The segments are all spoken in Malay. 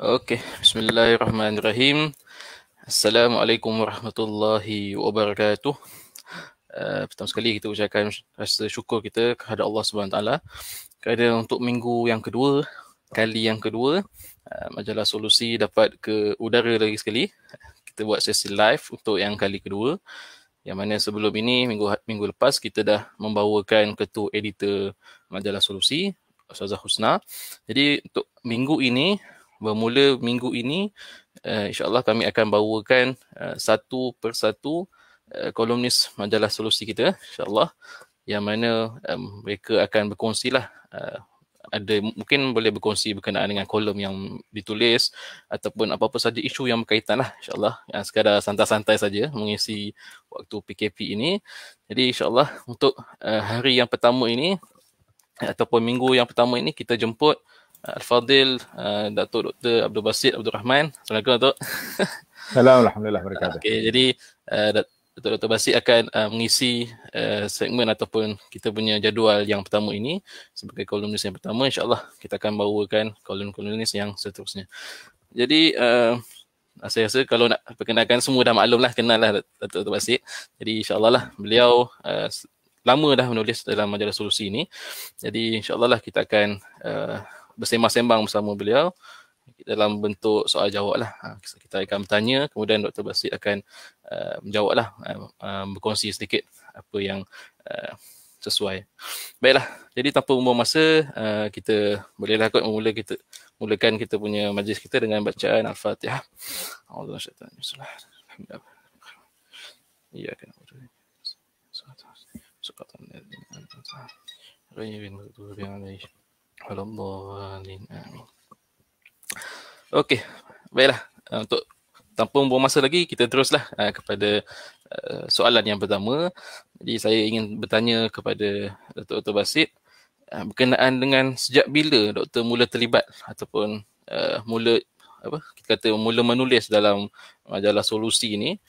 Okey, bismillahirrahmanirrahim. Assalamualaikum warahmatullahi wabarakatuh. Pertama sekali kita ucapkan rasa syukur kita kepada Allah SWT kerana untuk minggu yang kedua, kali yang kedua, Majalah Solusi dapat ke udara lagi sekali. Kita buat sesi live untuk yang kali kedua. Yang mana sebelum ini, minggu lepas, kita dah membawakan ketua editor Majalah Solusi, Ustazah Husna. Jadi untuk bermula minggu ini, insyaAllah kami akan bawakan satu persatu kolumnis Majalah Solusi kita, insyaAllah, yang mana mereka akan berkongsilah, ada mungkin boleh berkongsi berkenaan dengan kolom yang ditulis ataupun apa-apa saja isu yang berkaitan lah, insyaAllah, yang sekadar santai-santai saja mengisi waktu PKP ini. Jadi insyaAllah untuk hari yang pertama ini ataupun minggu yang pertama ini kita jemput Al-Fadil Datuk Dr. Abdul Basit Abdul Rahman. Assalamualaikum Datuk. Assalamualaikum warahmatullahi wabarakatuh. Okey, jadi Dr. Basit akan mengisi segmen ataupun kita punya jadual yang pertama ini sebagai kolumnis yang pertama. InsyaAllah kita akan bawakan kolumnis yang seterusnya. Jadi saya rasa kalau nak perkenalkan semua dah maklum lah, kenal lah Dr. Basit. Jadi insyaAllah lah beliau lama dah menulis dalam Majalah Solusi ini. Jadi insyaAllah lah kita akan bersembang-sembang bersama beliau dalam bentuk soal jawab lah. Kita akan bertanya, kemudian Dr. Basit akan menjawab lah, berkongsi sedikit apa yang sesuai. Baiklah, jadi tanpa membuang masa, kita bolehlah kot mulakan kita punya majlis kita dengan bacaan Al-Fatihah. Okey, baiklah. Untuk tanpa membuang masa lagi, kita teruslah kepada soalan yang pertama. Jadi saya ingin bertanya kepada Dr. Basit berkenaan dengan sejak bila doktor mula terlibat ataupun mula menulis dalam Majalah Solusi ini,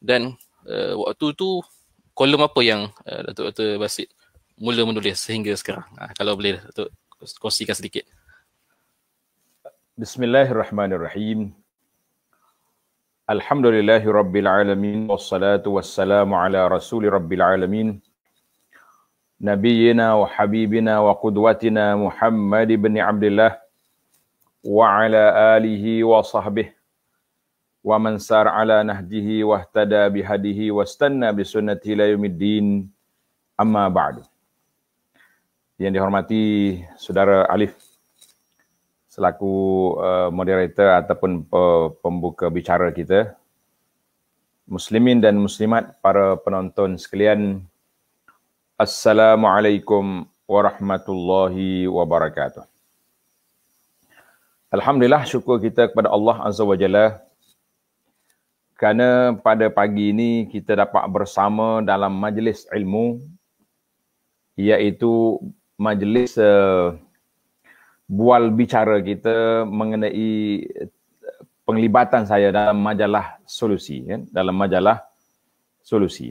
dan waktu tu kolom apa yang Dr. Basit mula menulis sehingga sekarang. Kalau boleh Datuk kongsikan sedikit. Bismillahirrahmanirrahim. Alhamdulillahi rabbil alamin wassalatu wassalamu ala rasuli rabbil alamin nabiyyina wa habibina wa qudwatina Muhammad ibn Abdullah wa ala alihi wa sahbihi wa man sar ala nahjihi wa ihtada bihadihi wa istanna bisunnati ila yaumiddin, amma ba'du. Yang dihormati Saudara Alif selaku moderator ataupun pembuka bicara kita, muslimin dan muslimat, para penonton sekalian, Assalamualaikum warahmatullahi wabarakatuh. Alhamdulillah, syukur kita kepada Allah Azza wa Jalla kerana pada pagi ini kita dapat bersama dalam majlis ilmu, iaitu majlis bual bicara kita mengenai penglibatan saya dalam Majalah Solusi, dalam Majalah Solusi.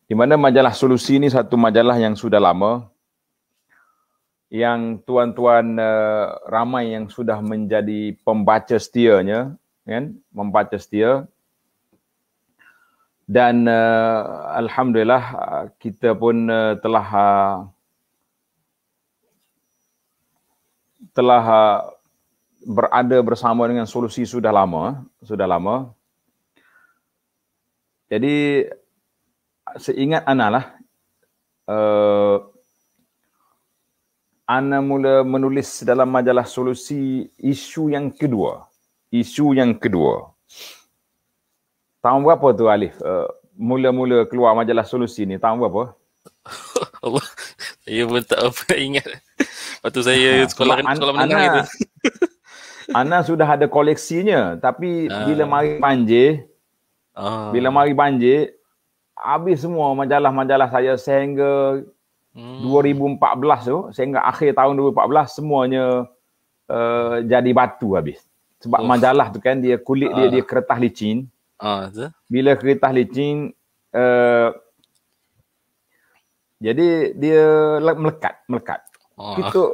Di mana Majalah Solusi ini satu majalah yang sudah lama, yang tuan-tuan ramai yang sudah menjadi pembaca setianya, membaca setia. Dan alhamdulillah kita pun telah berada bersama dengan Solusi sudah lama. Jadi seingat Ana lah, Ana mula menulis dalam Majalah Solusi isu yang kedua. Tahun berapa tu Alif? Mula-mula keluar Majalah Solusi ni, tahun berapa? Allah, saya pun tak apa ingat. Waktu saya sekolah menengah itu. Ana sudah ada koleksinya, tapi bila mari banjir, habis semua majalah-majalah saya sehingga 2014 tu, sehingga akhir tahun 2014 semuanya jadi batu habis. Sebab majalah tu kan dia kulit dia kertas licin. Bila kertas licin, jadi dia melekat. Kita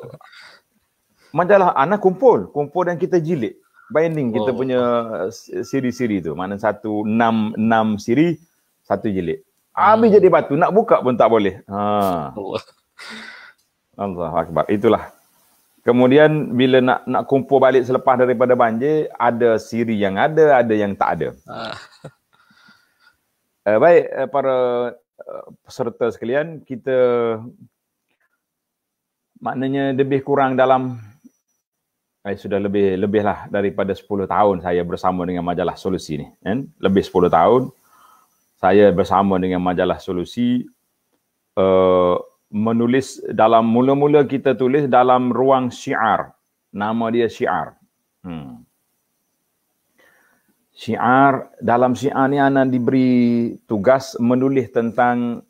majalah Ana kumpul dan kita jilid. Binding kita Oh. punya siri-siri tu. Mana satu, enam siri, satu jilid. Habis jadi batu. Nak buka pun tak boleh. Allah. Allah Akbar. Itulah. Kemudian bila nak kumpul balik selepas daripada banjir, ada siri yang ada yang tak ada. Baik, para peserta sekalian, kita maknanya lebih kurang dalam sudah lebih lah daripada 10 tahun saya bersama dengan majalah Solusi ni, kan? Lebih 10 tahun saya bersama dengan majalah Solusi, menulis dalam, mula-mula kita tulis dalam ruang syiar. Nama dia Syiar. Syiar, dalam syiar ni ana diberi tugas menulis tentang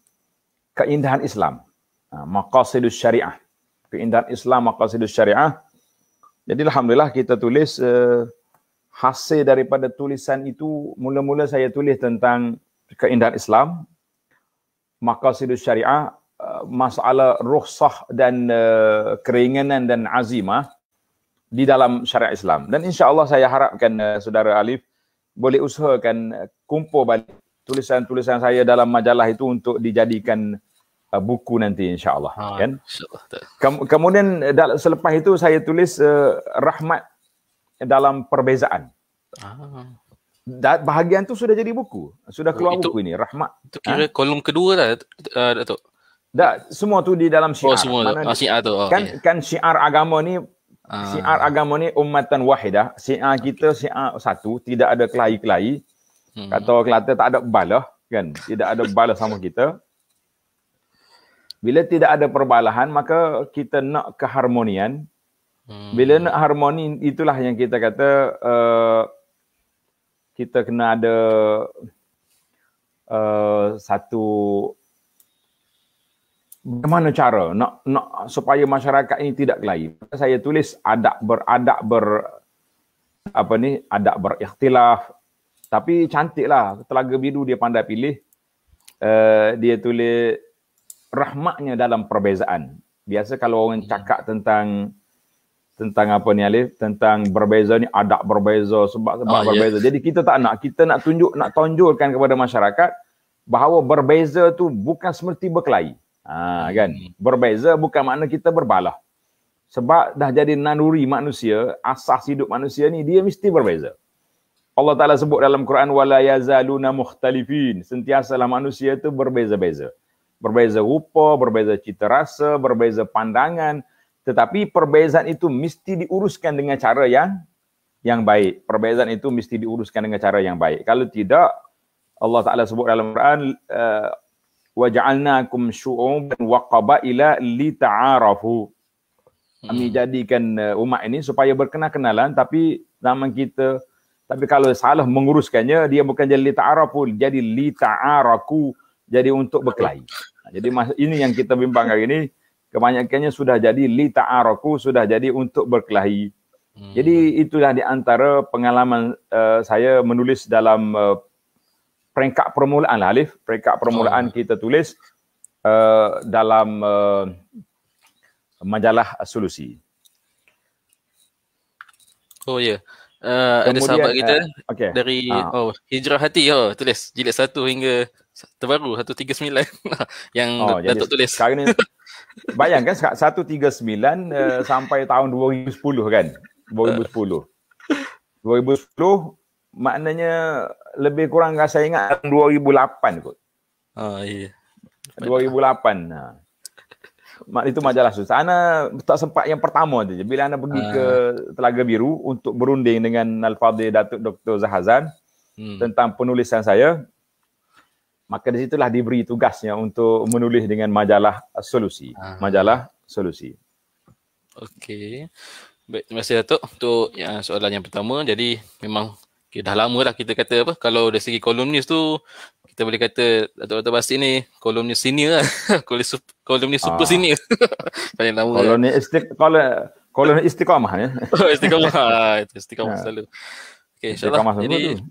keindahan Islam. Maqasidus syariah. Keindahan Islam, maqasidus syariah. Jadi alhamdulillah kita tulis, hasil daripada tulisan itu, mula-mula saya tulis tentang keindahan Islam, maqasidus syariah, masalah rukhsah dan keringanan dan azimah di dalam syariat Islam. Dan insya-Allah saya harapkan saudara Alif boleh usahakan kumpul balik tulisan-tulisan saya dalam majalah itu untuk dijadikan buku nanti insya-Allah, kan? Insya-Allah. Kemudian selepas itu saya tulis rahmat dalam perbezaan. Bahagian tu sudah jadi buku, sudah keluar buku ini, rahmat. Itu kira kolom kedua dah, Datuk. Semua tu di dalam syiar. Semua syiar tu. Kan syiar agama ni, syiar agama ni ummatan wahidah. Syiar kita syiar satu, tidak ada kelahi-kelahi. Kata orang Kelantan tak ada balah, kan? Tidak ada balah sama kita. Bila tidak ada perbalahan, maka kita nak keharmonian. Bila nak harmoni, itulah yang kita kata kita kena ada satu, bagaimana cara nak supaya masyarakat ini tidak kelahi. Saya tulis adab berikhtilaf. Tapi cantiklah, Telaga Biru dia pandai pilih. Dia tulis rahmatnya dalam perbezaan. Biasa kalau orang cakap tentang apa ni Alif, tentang berbeza ni, adab berbeza, sebab berbeza. Jadi kita tak nak, kita nak tonjolkan kepada masyarakat bahawa berbeza tu bukan semesti berkelahi. Kan? Berbeza bukan makna kita berbalah. Sebab dah jadi naluri manusia, asas hidup manusia ni dia mesti berbeza. Allah Ta'ala sebut dalam Quran, wala yazaluna mukhtalifin. Sentiasalah manusia tu berbeza-beza. Berbeza rupa, berbeza cita rasa, berbeza pandangan. Tetapi perbezaan itu mesti diuruskan dengan cara yang baik. Perbezaan itu mesti diuruskan dengan cara yang baik. Kalau tidak, Allah Ta'ala sebut dalam Quran, وَجَعَلْنَاكُمْ شُعُوبًا وَقَبَائِلَ لِتَعَارَفُوا. Kami jadikan umat ini supaya berkenal-kenalan, tapi kalau salah menguruskannya, dia bukan jadi lita'arafu, jadi lita'araku, jadi untuk berkelahi. Jadi ini yang kita bimbang hari ini, kebanyakannya sudah jadi lita'araku, sudah jadi untuk berkelahi. Jadi itulah di antara pengalaman saya menulis dalam peringkat permulaan lah, Alif. Peringkat permulaan kita tulis dalam majalah Solusi. Oh ya. Ada sahabat kita dari Hijrah Hati, tulis jilid 1 hingga terbaru 139 yang Datuk tulis. Sekarang ni bayangkan 139 sampai tahun 2010 kan. 2010 maknanya lebih kurang saya ingat 2008 kot. Iya. 2008. Itu majalah Solusi. Ana tak sempat yang pertama tu je. Bila ana pergi ke Telaga Biru untuk berunding dengan Al-Fadhil Datuk Dr. Zahazan tentang penulisan saya, maka di situlah diberi tugasnya untuk menulis dengan majalah Solusi. Majalah Solusi. Okey. Baik, terima kasih Datuk untuk soalan yang pertama. Jadi memang dah lama dah kita kata apa, kalau dari segi kolumnis tu kita boleh kata Datuk Basit ni kolumnis senior lah. kolumnis super senior. Paling lama. Kolumnis istiqamah ya. Istiqamah. Itu istiqamah selalu. Okey, insya-Allah. Jadi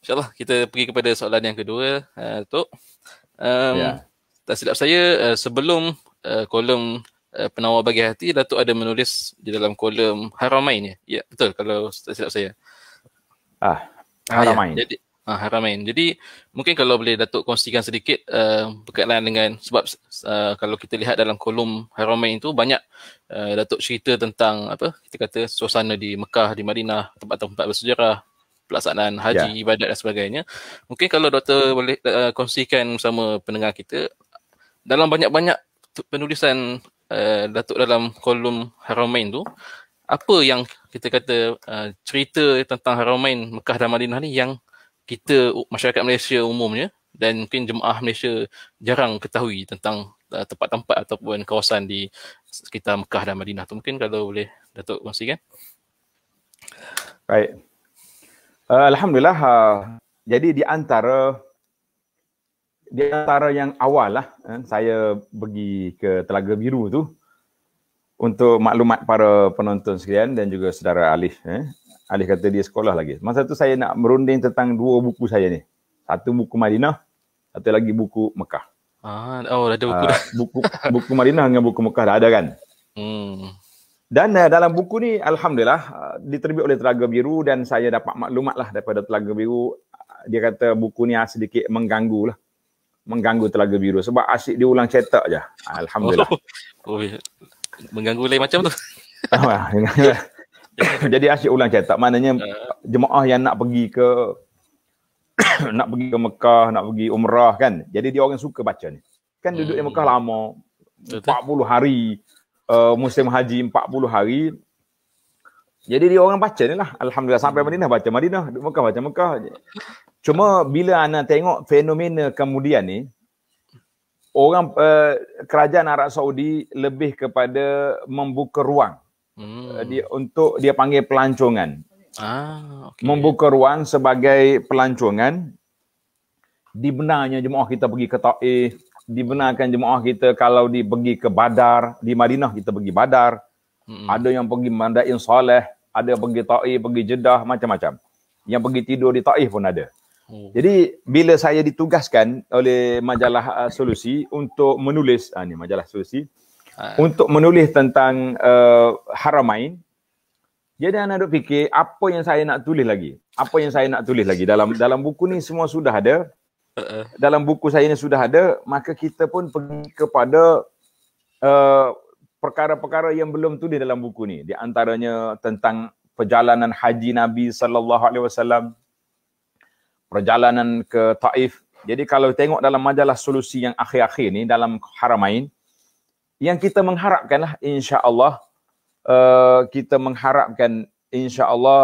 insya-Allah kita pergi kepada soalan yang kedua, Datuk. Tak silap saya sebelum kolom penawar bagi hati, Datuk ada menulis di dalam kolom Haramain ya. Ya, betul kalau tak silap saya. Haramain. Ya. Jadi Haramain. Jadi mungkin kalau boleh Datuk kongsikan sedikit berkaitan dengan, sebab kalau kita lihat dalam kolom Haramain itu banyak Datuk cerita tentang apa kita kata suasana di Mekah, di Madinah, tempat-tempat bersejarah, pelaksanaan haji, ibadat dan sebagainya. Mungkin kalau Doktor boleh kongsikan bersama pendengar kita dalam banyak-banyak penulisan Datuk dalam kolom Haramain tu, apa yang kita kata cerita tentang Haramain Mekah dan Madinah ni yang kita masyarakat Malaysia umumnya dan mungkin jemaah Malaysia jarang ketahui tentang tempat-tempat ataupun kawasan di sekitar Mekah dan Madinah tu. Mungkin kalau boleh Datuk kongsikan. Baik. Alhamdulillah. Jadi di antara yang awal lah, saya pergi ke Telaga Biru tu untuk maklumat para penonton sekalian dan juga saudara Alif. Alif kata dia sekolah lagi. Masa tu saya nak merunding tentang 2 buku saya ni. Satu buku Madinah, satu lagi buku Mekah. Ada buku dah. Buku Madinah dengan buku Mekah dah ada kan? Dan dalam buku ni Alhamdulillah diterbit oleh Telaga Biru dan saya dapat maklumat lah daripada Telaga Biru. Dia kata buku ni sedikit mengganggu Telaga Biru sebab asyik diulang cetak je. Alhamdulillah. Mengganggu lain macam tu. Jadi asyik ulang cetak. Maknanya jemaah yang nak pergi ke Mekah, nak pergi umrah kan. Jadi dia orang suka baca ni. Kan duduk di Mekah lama. 40 hari. Musim haji 40 hari. Jadi dia orang baca ni lah. Alhamdulillah sampai Madinah baca Madinah. Duduk Mekah baca Mekah. Cuma bila anda tengok fenomena kemudian ni, orang kerajaan Arab Saudi lebih kepada membuka ruang. Dia panggil pelancongan. Membuka ruang sebagai pelancongan. Dibenarnya jemaah kita pergi ke Taif, dibenarkan jemaah kita kalau pergi ke Badar, di Madinah kita pergi Badar. Ada yang pergi Madain Saleh, ada yang pergi Taif, pergi Jeddah, macam-macam. Yang pergi tidur di Taif pun ada. Jadi bila saya ditugaskan oleh majalah Solusi untuk menulis ni majalah Solusi untuk menulis tentang Haramain, jadi anda duk fikir apa yang saya nak tulis lagi? Apa yang saya nak tulis lagi? Dalam buku ni semua sudah ada. Dalam buku saya ni sudah ada, maka kita pun pergi kepada perkara-perkara yang belum tulis dalam buku ni. Di antaranya tentang perjalanan haji Nabi sallallahu alaihi wasallam, perjalanan ke Taif. Jadi kalau tengok dalam majalah Solusi yang akhir-akhir ni dalam Haramain, yang kita mengharapkanlah insya-Allah kita mengharapkan insya-Allah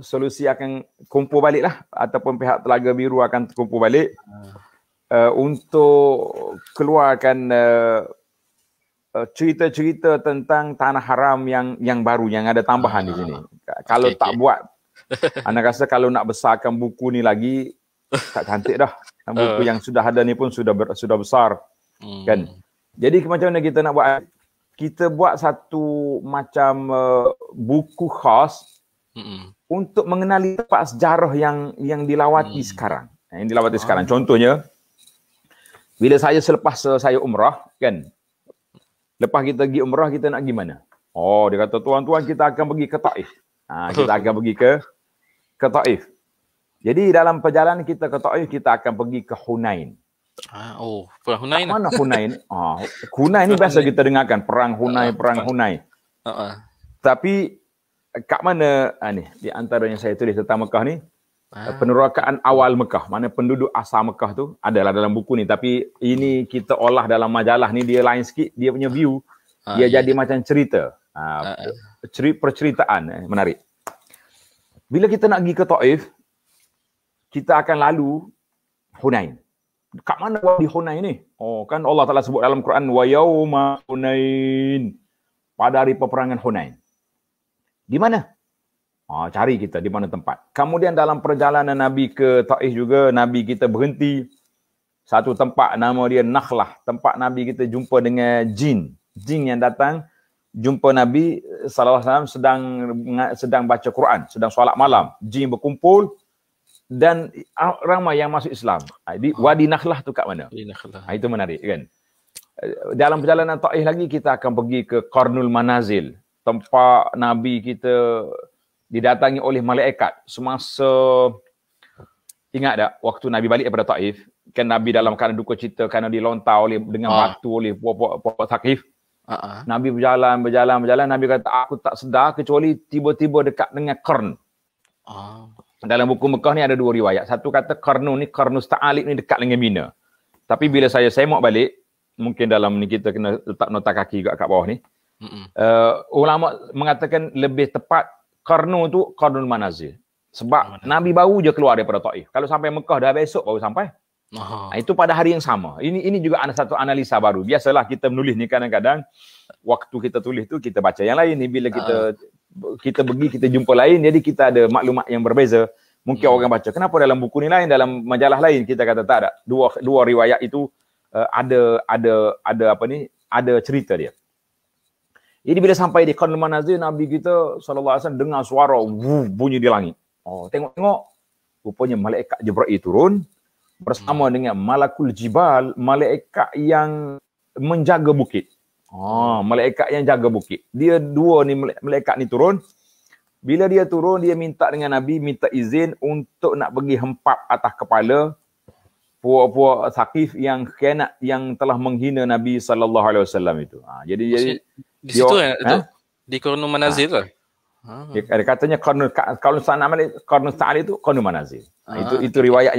Solusi akan kumpul baliklah ataupun pihak Telaga Biru akan kumpul balik untuk keluarkan cerita-cerita tentang tanah haram yang baru, yang ada tambahan di sini. Kalau tak buat, anda rasa kalau nak besarkan buku ni lagi tak cantik dah. Buku yang sudah ada ni pun sudah besar, kan? Jadi macam mana kita nak buat? Kita buat satu macam buku khas untuk mengenali tempat sejarah yang dilawati sekarang. Yang dilawati sekarang. Contohnya, bila selepas saya umrah, kan? Lepas kita pergi umrah, kita nak pergi mana? Dia kata, tuan-tuan kita akan pergi ke Taif. Kita akan pergi ke Taif. Jadi dalam perjalanan kita ke Taif, kita akan pergi ke Hunain. Perang Hunain. Mana Hunain? Hunain ni biasa kita dengarkan. Perang Hunain. Tapi kat mana ni? Di antara yang saya tulis tentang Mekah ni, penerakaan awal Mekah. Mana penduduk asal Mekah tu adalah dalam buku ni. Tapi ini kita olah dalam majalah ni, dia lain sikit. Dia punya view. Dia jadi macam cerita. Perceritaan. Menarik. Bila kita nak pergi ke Taif, kita akan lalu Hunain. Kat mana di Hunain ni? Kan Allah Ta'ala sebut dalam Quran, wa yauma Hunain. Pada hari peperangan Hunain. Di mana? Cari kita di mana tempat. Kemudian dalam perjalanan Nabi ke Taif juga, Nabi kita berhenti. Satu tempat nama dia Nakhlah. Tempat Nabi kita jumpa dengan jin. Jin yang datang jumpa Nabi SAW sedang baca Quran, sedang solat malam. Jin berkumpul dan ramai yang masuk Islam. Di Wadi Nakhlah tu kat mana? Itu menarik kan. Dalam perjalanan Taif lagi kita akan pergi ke Qarnul Manazil, tempat Nabi kita didatangi oleh malaikat semasa, ingat tak waktu Nabi balik daripada Taif, kan Nabi dalam keadaan duka cita kerana dilontar dengan batu oleh puak-puak Thaqif. Nabi berjalan, Nabi kata aku tak sedar kecuali tiba-tiba dekat dengan Qarn. Dalam buku Mekah ni ada dua riwayat. Satu kata Qarnun ni, Qarnus Ta'alib ni dekat dengan Mina. Tapi bila saya semak balik, mungkin dalam ni kita kena letak nota kaki kat bawah ni. Ulama mengatakan lebih tepat Qarnu tu Qarnul Manazil. Sebab Nabi baru je keluar daripada Taif. Kalau sampai Mekah dah besok baru sampai. Itu pada hari yang sama. Ini juga ada satu analisa baru. Biasalah kita menulis ni kadang-kadang waktu kita tulis tu kita baca yang lain ni, bila kita pergi kita jumpa lain, jadi kita ada maklumat yang berbeza. Mungkin orang baca kenapa dalam buku ni lain, dalam majalah lain, kita kata tak ada. Dua riwayat itu ada cerita dia. Jadi bila sampai di Qarnul Manazil, Nabi kita SAW dengar suara bunyi di langit. Tengok-tengok, rupanya malaikat Jibril turun bersama dengan Malakul Jibal, malaikat yang menjaga bukit. Malaikat yang jaga bukit. Dia dua ni, malaikat ni turun. Bila dia turun, dia minta dengan Nabi, minta izin untuk nak pergi hempap atas kepala puak-puak Thaqif yang khianat, yang telah menghina Nabi SAW itu. Jadi di situ itu di Qarnul Manazil lah. Dia katanya Qarnul Ta'alib itu Qarnul Manazil. Itu riwayat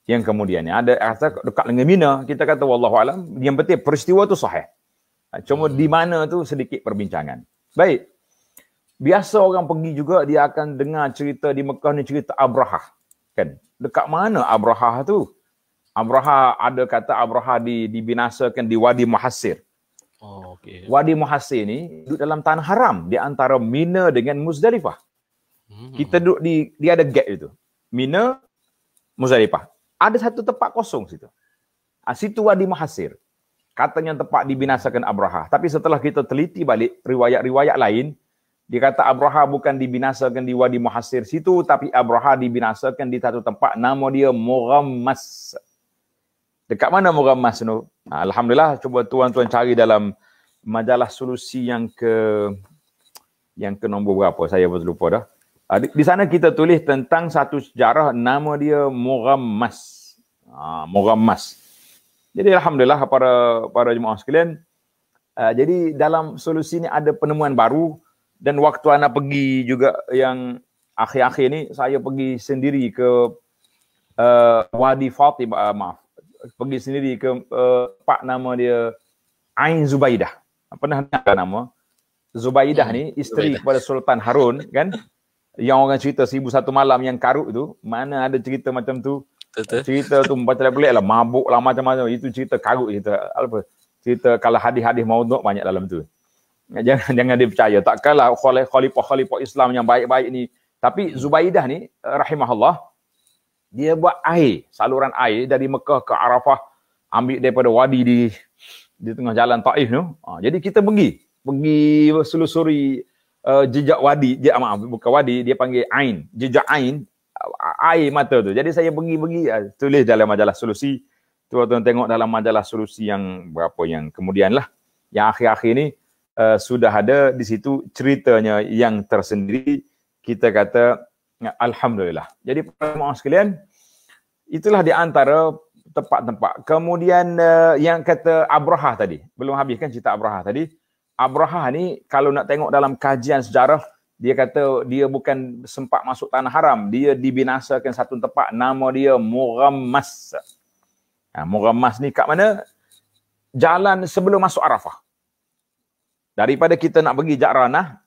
yang kemudian ni ada kata dekat dengan Mina. Kita kata wallahu alam, yang penting peristiwa tu sahih. Cuma di mana tu sedikit perbincangan. Baik. Biasa orang pergi juga dia akan dengar cerita di Mekah ni, cerita Abrahah. Kan? Dekat mana Abrahah tu? Abrahah, ada kata Abrahah dibinasakan di Wadi Muhassir. Wadi Muhassir ni duduk dalam tanah haram di antara Mina dengan Muzdalifah. Kita duduk dia ada gap itu. Mina, Muzdalifah. Ada satu tempat kosong situ. Situ Wadi Muhassir. Katanya tempat dibinasakan Abrahah. Tapi setelah kita teliti balik riwayat-riwayat lain, dia kata Abrahah bukan dibinasakan di Wadi Muhassir situ, tapi Abrahah dibinasakan di satu tempat, nama dia Mughammas. Dekat mana Mughammas tu? Alhamdulillah, cuba tuan-tuan cari dalam majalah Solusi yang ke nombor berapa, saya pun lupa dah. Di sana kita tulis tentang satu sejarah, nama dia Mughammas. Mughammas. Jadi alhamdulillah para jemaah sekalian, jadi dalam Solusi ni ada penemuan baru, dan waktu anak pergi juga yang akhir-akhir ni, saya pergi sendiri ke Wadi Fatimah, pergi sendiri ke pak nama dia Ain Zubaidah. Pernah dengar nama? Zubaidah ni isteri kepada Sultan Harun, kan? Yang orang cerita 1001 malam yang karut tu, mana ada cerita macam tu. Cerita tu macam pelik lah, mabuk lah macam-macam. Itu cerita karut, cerita kalau hadis-hadis maudhu' banyak dalam tu. Jangan dia percaya. Takkanlah khalifah Islam yang baik-baik ni. Tapi Zubaidah ni, rahimahullah, dia buat air, saluran air dari Mekah ke Arafah, ambil daripada wadi di tengah jalan Taif tu. Jadi kita pergi selusuri jejak wadi, bukan wadi, dia panggil Ain, jejak Ain, air mata tu. Jadi saya pergi tulis dalam majalah Solusi. Tuan-tuan tengok dalam majalah Solusi yang berapa yang kemudian lah, yang akhir-akhir ni sudah ada di situ ceritanya yang tersendiri. Kita kata alhamdulillah. Jadi para jemaah sekalian, itulah di antara tempat-tempat. Kemudian yang kata Abrahah tadi, belum habis kan cerita Abrahah tadi. Abrahah ni kalau nak tengok dalam kajian sejarah, dia kata dia bukan sempat masuk tanah haram, dia dibinasakan satu tempat, nama dia Mughammas. Mughammas ni kat mana? Jalan sebelum masuk Arafah. Daripada kita nak pergi Ja'ranah,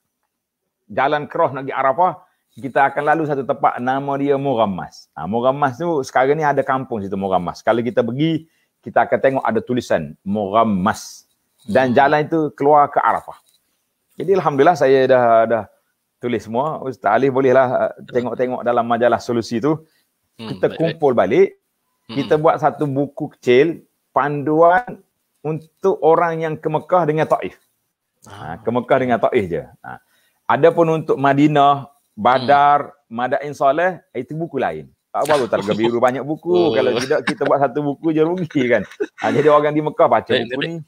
jalan cross nak pergi Arafah, kita akan lalu satu tempat, nama dia Mughammas. Mughammas tu sekarang ni ada kampung situ Mughammas. Kalau kita pergi, kita akan tengok ada tulisan Mughammas. Dan jalan itu keluar ke Arafah. Jadi alhamdulillah saya dah tulis semua. Ustaz Ali bolehlah tengok-tengok dalam majalah Solusi tu. Kita kumpul balik. Kita buat satu buku kecil, panduan untuk orang yang ke Mekah dengan Taif. Ke Mekah dengan Taif je. Adapun untuk Madinah, Badar, Madain Saleh, itu buku lain. baru Telaga Biru banyak buku. Oh. Kalau tidak kita buat satu buku je rugi kan. Jadi orang di Mekah baca buku ni.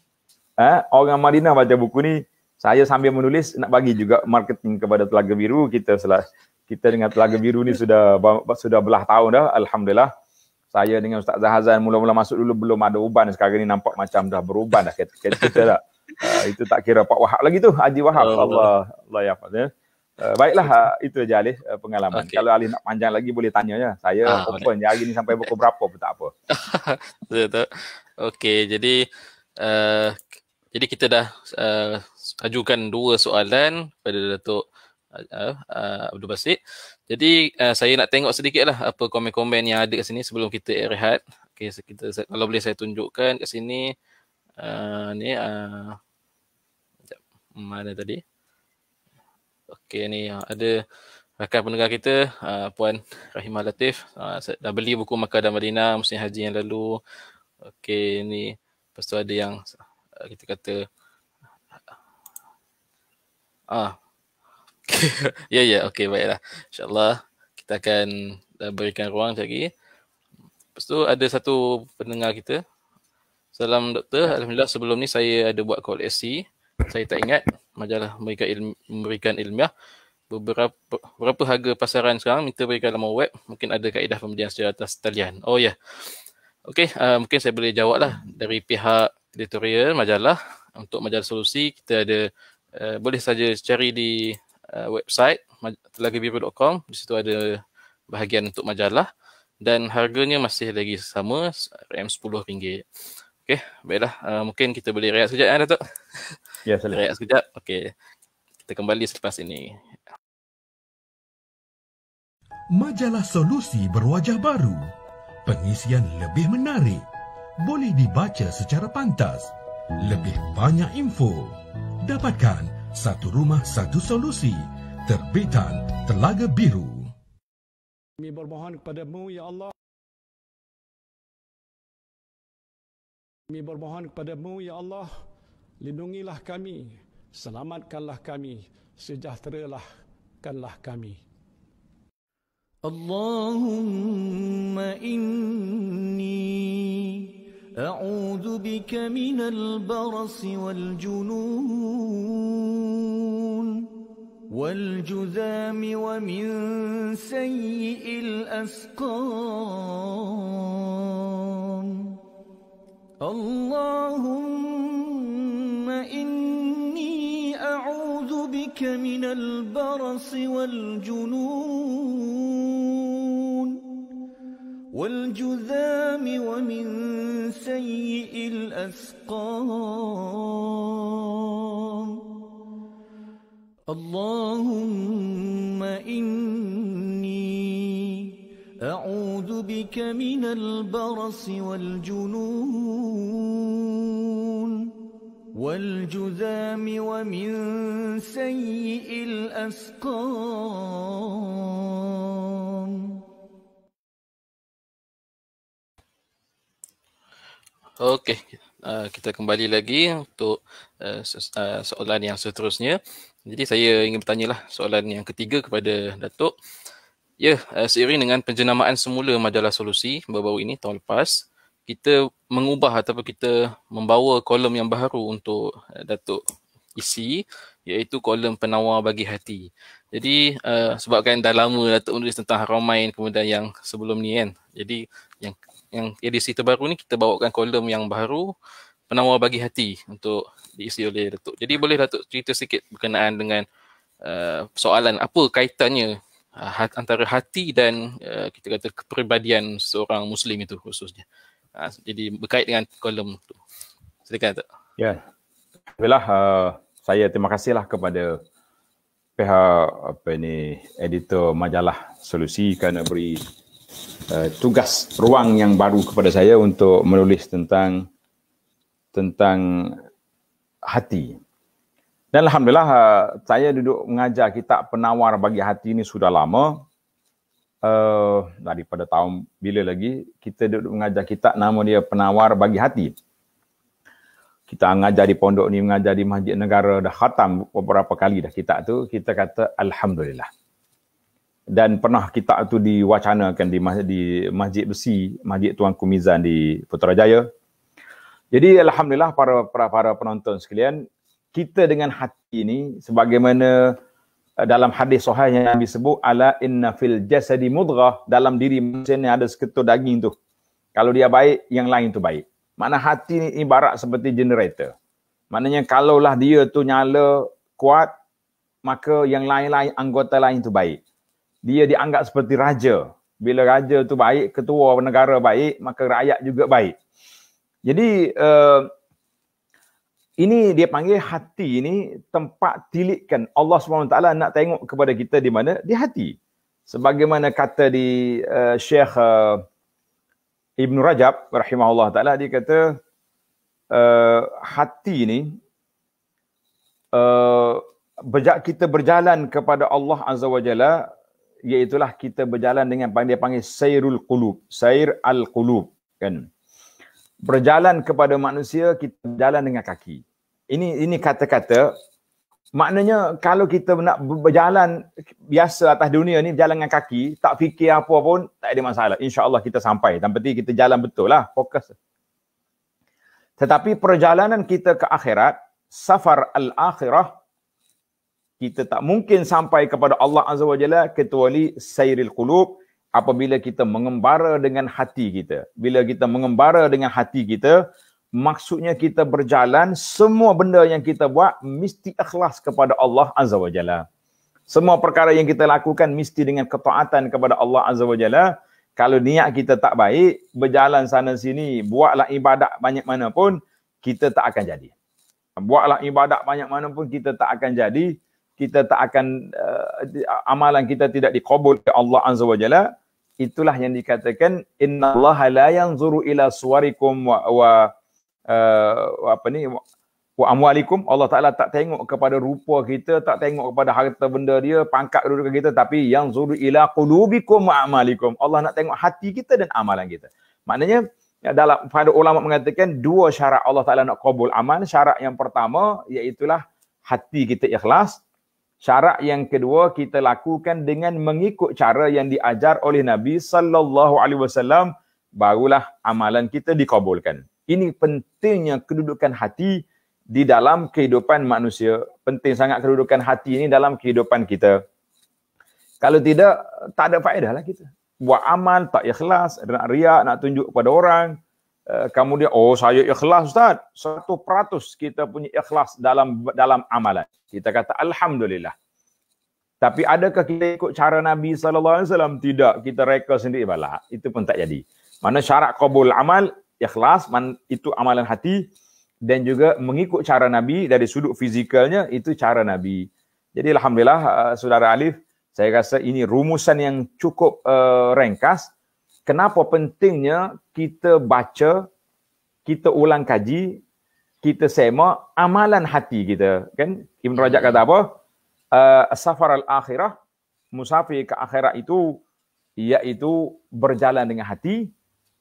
Orang Madinah baca buku ni. Saya sambil menulis nak bagi juga marketing kepada Telaga Biru. Kita dengan Telaga Biru ni sudah belah tahun dah, alhamdulillah. Saya dengan Ustaz Zahazan mula-mula masuk dulu belum ada uban, sekarang ni nampak macam dah beruban dah kita tak. Itu tak kira Pak Wahab lagi tu, Haji Wahab. Allah ya Pak. Baiklah, itu aja Alif pengalaman. Kalau Alif nak panjang lagi boleh tanya ya. Saya open je hari ni sampai pukul berapa pun tak apa. Betul. Okey, jadi kita dah ajukan 2 soalan pada Datuk Abdul Basit. Jadi saya nak tengok sedikit lah apa komen-komen yang ada kat sini sebelum kita rehat. Okay, kalau boleh saya tunjukkan kat sini. Mana tadi? Okey, ni ada rakan pendengar kita, Puan Rahimah Latif. Dah beli buku Makkah dan Madinah musim haji yang lalu. Okey, ni. Lepas tu ada yang kita kata ya, okey, baiklah. InsyaAllah kita akan berikan ruang lagi. Lepas tu ada satu pendengar kita. Salam doktor, alhamdulillah sebelum ni saya ada buat call SC. Saya tak ingat majalah memberikan ilmiah. Berapa harga pasaran sekarang, minta berikan laman web. Mungkin ada kaedah pembelian secara atas talian. Oh ya. Okey, mungkin saya boleh jawab lah dari pihak editorial majalah. Untuk majalah solusi kita ada boleh saja cari di website telagabiru.com. Di situ ada bahagian untuk majalah dan harganya masih lagi sama, RM10. Okey, baiklah. Mungkin kita boleh rehat sekejap Datuk. Ya, sila. Rehat sekejap. Okey. Kita kembali selepas ini. Majalah Solusi berwajah baru. Pengisian lebih menarik. Boleh dibaca secara pantas. Lebih banyak info. Dapatkan Satu Rumah Satu Solusi. Terbitan Telaga Biru. Kami bermohon kepadamu, ya Allah. Kami bermohon kepadamu, ya Allah. Lindungilah kami. Selamatkanlah kami. Sejahterakanlah kami. Allahumma inni a'udhu bika minal barasi wal junun والجذام ومن سيء الأسقام اللهم إني أعوذ بك من البرص والجنون والجذام ومن سيء الأسقام اللهم إني أعوذ بك من البرص والجنون والجذام ومن سيء الأسقام. Okey, kita kembali lagi untuk soalan yang seterusnya. Jadi saya ingin bertanyalah soalan yang ketiga kepada Datuk. Ya, seiring dengan penjenamaan semula majalah Solusi baru-baru ini tahun lepas, kita mengubah ataupun kita membawa kolom yang baru untuk Datuk isi, iaitu kolom penawar bagi hati. Jadi sebabkan dah lama Datuk menulis tentang Haramain kemudian yang sebelum ni kan. Jadi yang edisi terbaru ni kita bawakan kolom yang baru, penawar bagi hati untuk diisi oleh Datuk. Jadi boleh Datuk cerita sikit berkenaan dengan soalan apa kaitannya antara hati dan kita kata kepribadian seorang Muslim itu khususnya. Jadi berkait dengan kolom tu. Silakan Datuk. Ya. Alhamdulillah, saya terima kasihlah kepada pihak editor majalah Solusi kerana beri tugas ruang yang baru kepada saya untuk menulis tentang hati. Dan alhamdulillah saya duduk mengajar kitab penawar bagi hati ini sudah lama. Daripada tahun bila lagi kita duduk mengajar kitab nama dia Penawar Bagi Hati. Kita mengajar di pondok ni, mengajar di Masjid Negara, dah khatam beberapa kali dah kitab tu. Kita kata alhamdulillah. Dan pernah kitab itu diwacanakan di Masjid Besi, Masjid Tuanku Mizan di Putrajaya. Jadi alhamdulillah para penonton sekalian, kita dengan hati ini sebagaimana dalam hadis sahih yang Nabi sebut, ala inna fil jasadi mudghah, dalam diri manusia ni ada seketul daging tu. Kalau dia baik, yang lain tu baik. Makna hati ni ibarat seperti generator. Maknanya kalaulah dia tu nyala kuat, maka yang lain-lain anggota lain tu baik. Dia dianggap seperti raja. Bila raja tu baik, ketua negara baik, maka rakyat juga baik. Jadi ini dia panggil hati ini tempat tilikkan. Allah SWT nak tengok kepada kita di mana? Di hati. Sebagaimana kata di Syekh Ibn Rajab rahimahullah ta'ala, dia kata hati ini kita berjalan kepada Allah Azza wa Jalla, iaitulah kita berjalan dengan dia panggil sayrul qulub, sayr al-qulub, kan? Berjalan kepada manusia, kita berjalan dengan kaki. Ini kata-kata, maknanya kalau kita nak berjalan biasa atas dunia ni, berjalan dengan kaki, tak fikir apa pun, tak ada masalah. InsyaAllah kita sampai. Dan penting kita jalan betul lah, fokus. Tetapi perjalanan kita ke akhirat, safar al-akhirah, kita tak mungkin sampai kepada Allah Azza wa Jalla kecuali sayril qulub, apabila kita mengembara dengan hati kita. Bila kita mengembara dengan hati kita, maksudnya kita berjalan, semua benda yang kita buat mesti ikhlas kepada Allah Azza wa Jalla. Semua perkara yang kita lakukan mesti dengan ketaatan kepada Allah Azza wa Jalla. Kalau niat kita tak baik, berjalan sana sini, buatlah ibadat banyak mana pun, kita tak akan jadi. Buatlah ibadat banyak mana pun, kita tak akan jadi. Kita tak akan, amalan kita tidak dikabul oleh Allah Azza wa Jalla. Itulah yang dikatakan, innallaha la yanzuru ila suwarikum wa amwalikum. Allah Ta'ala tak tengok kepada rupa kita, tak tengok kepada harta benda dia, pangkat kedudukan kita, tapi yanzuru ila qulubikum wa amalikum. Allah nak tengok hati kita dan amalan kita. Maknanya, dalam pada ulama mengatakan dua syarat Allah Ta'ala nak kabul amal. Syarat yang pertama, iaitulah hati kita ikhlas. Syarat yang kedua, kita lakukan dengan mengikut cara yang diajar oleh Nabi sallallahu alaihi wasallam, barulah amalan kita dikabulkan. Ini pentingnya kedudukan hati di dalam kehidupan manusia. Penting sangat kedudukan hati ini dalam kehidupan kita. Kalau tidak, tak ada faedah lah kita. Buat amal tak ikhlas, nak riak, nak tunjuk kepada orang. Kemudian, saya ikhlas Ustaz. 100% kita punya ikhlas dalam amalan. Kita kata Alhamdulillah. Tapi adakah kita ikut cara Nabi SAW? Tidak. Kita reka sendiri bala. Itu pun tak jadi. Mana syarat kabul amal, ikhlas, itu amalan hati. Dan juga mengikut cara Nabi dari sudut fizikalnya, itu cara Nabi. Jadi Alhamdulillah, Saudara Alif, saya rasa ini rumusan yang cukup ringkas. Kenapa pentingnya kita baca, kita ulang kaji, kita semak amalan hati kita, kan? Ibn Rajab kata apa? Safar al-akhirah, musafir ke akhirat itu, iaitu berjalan dengan hati.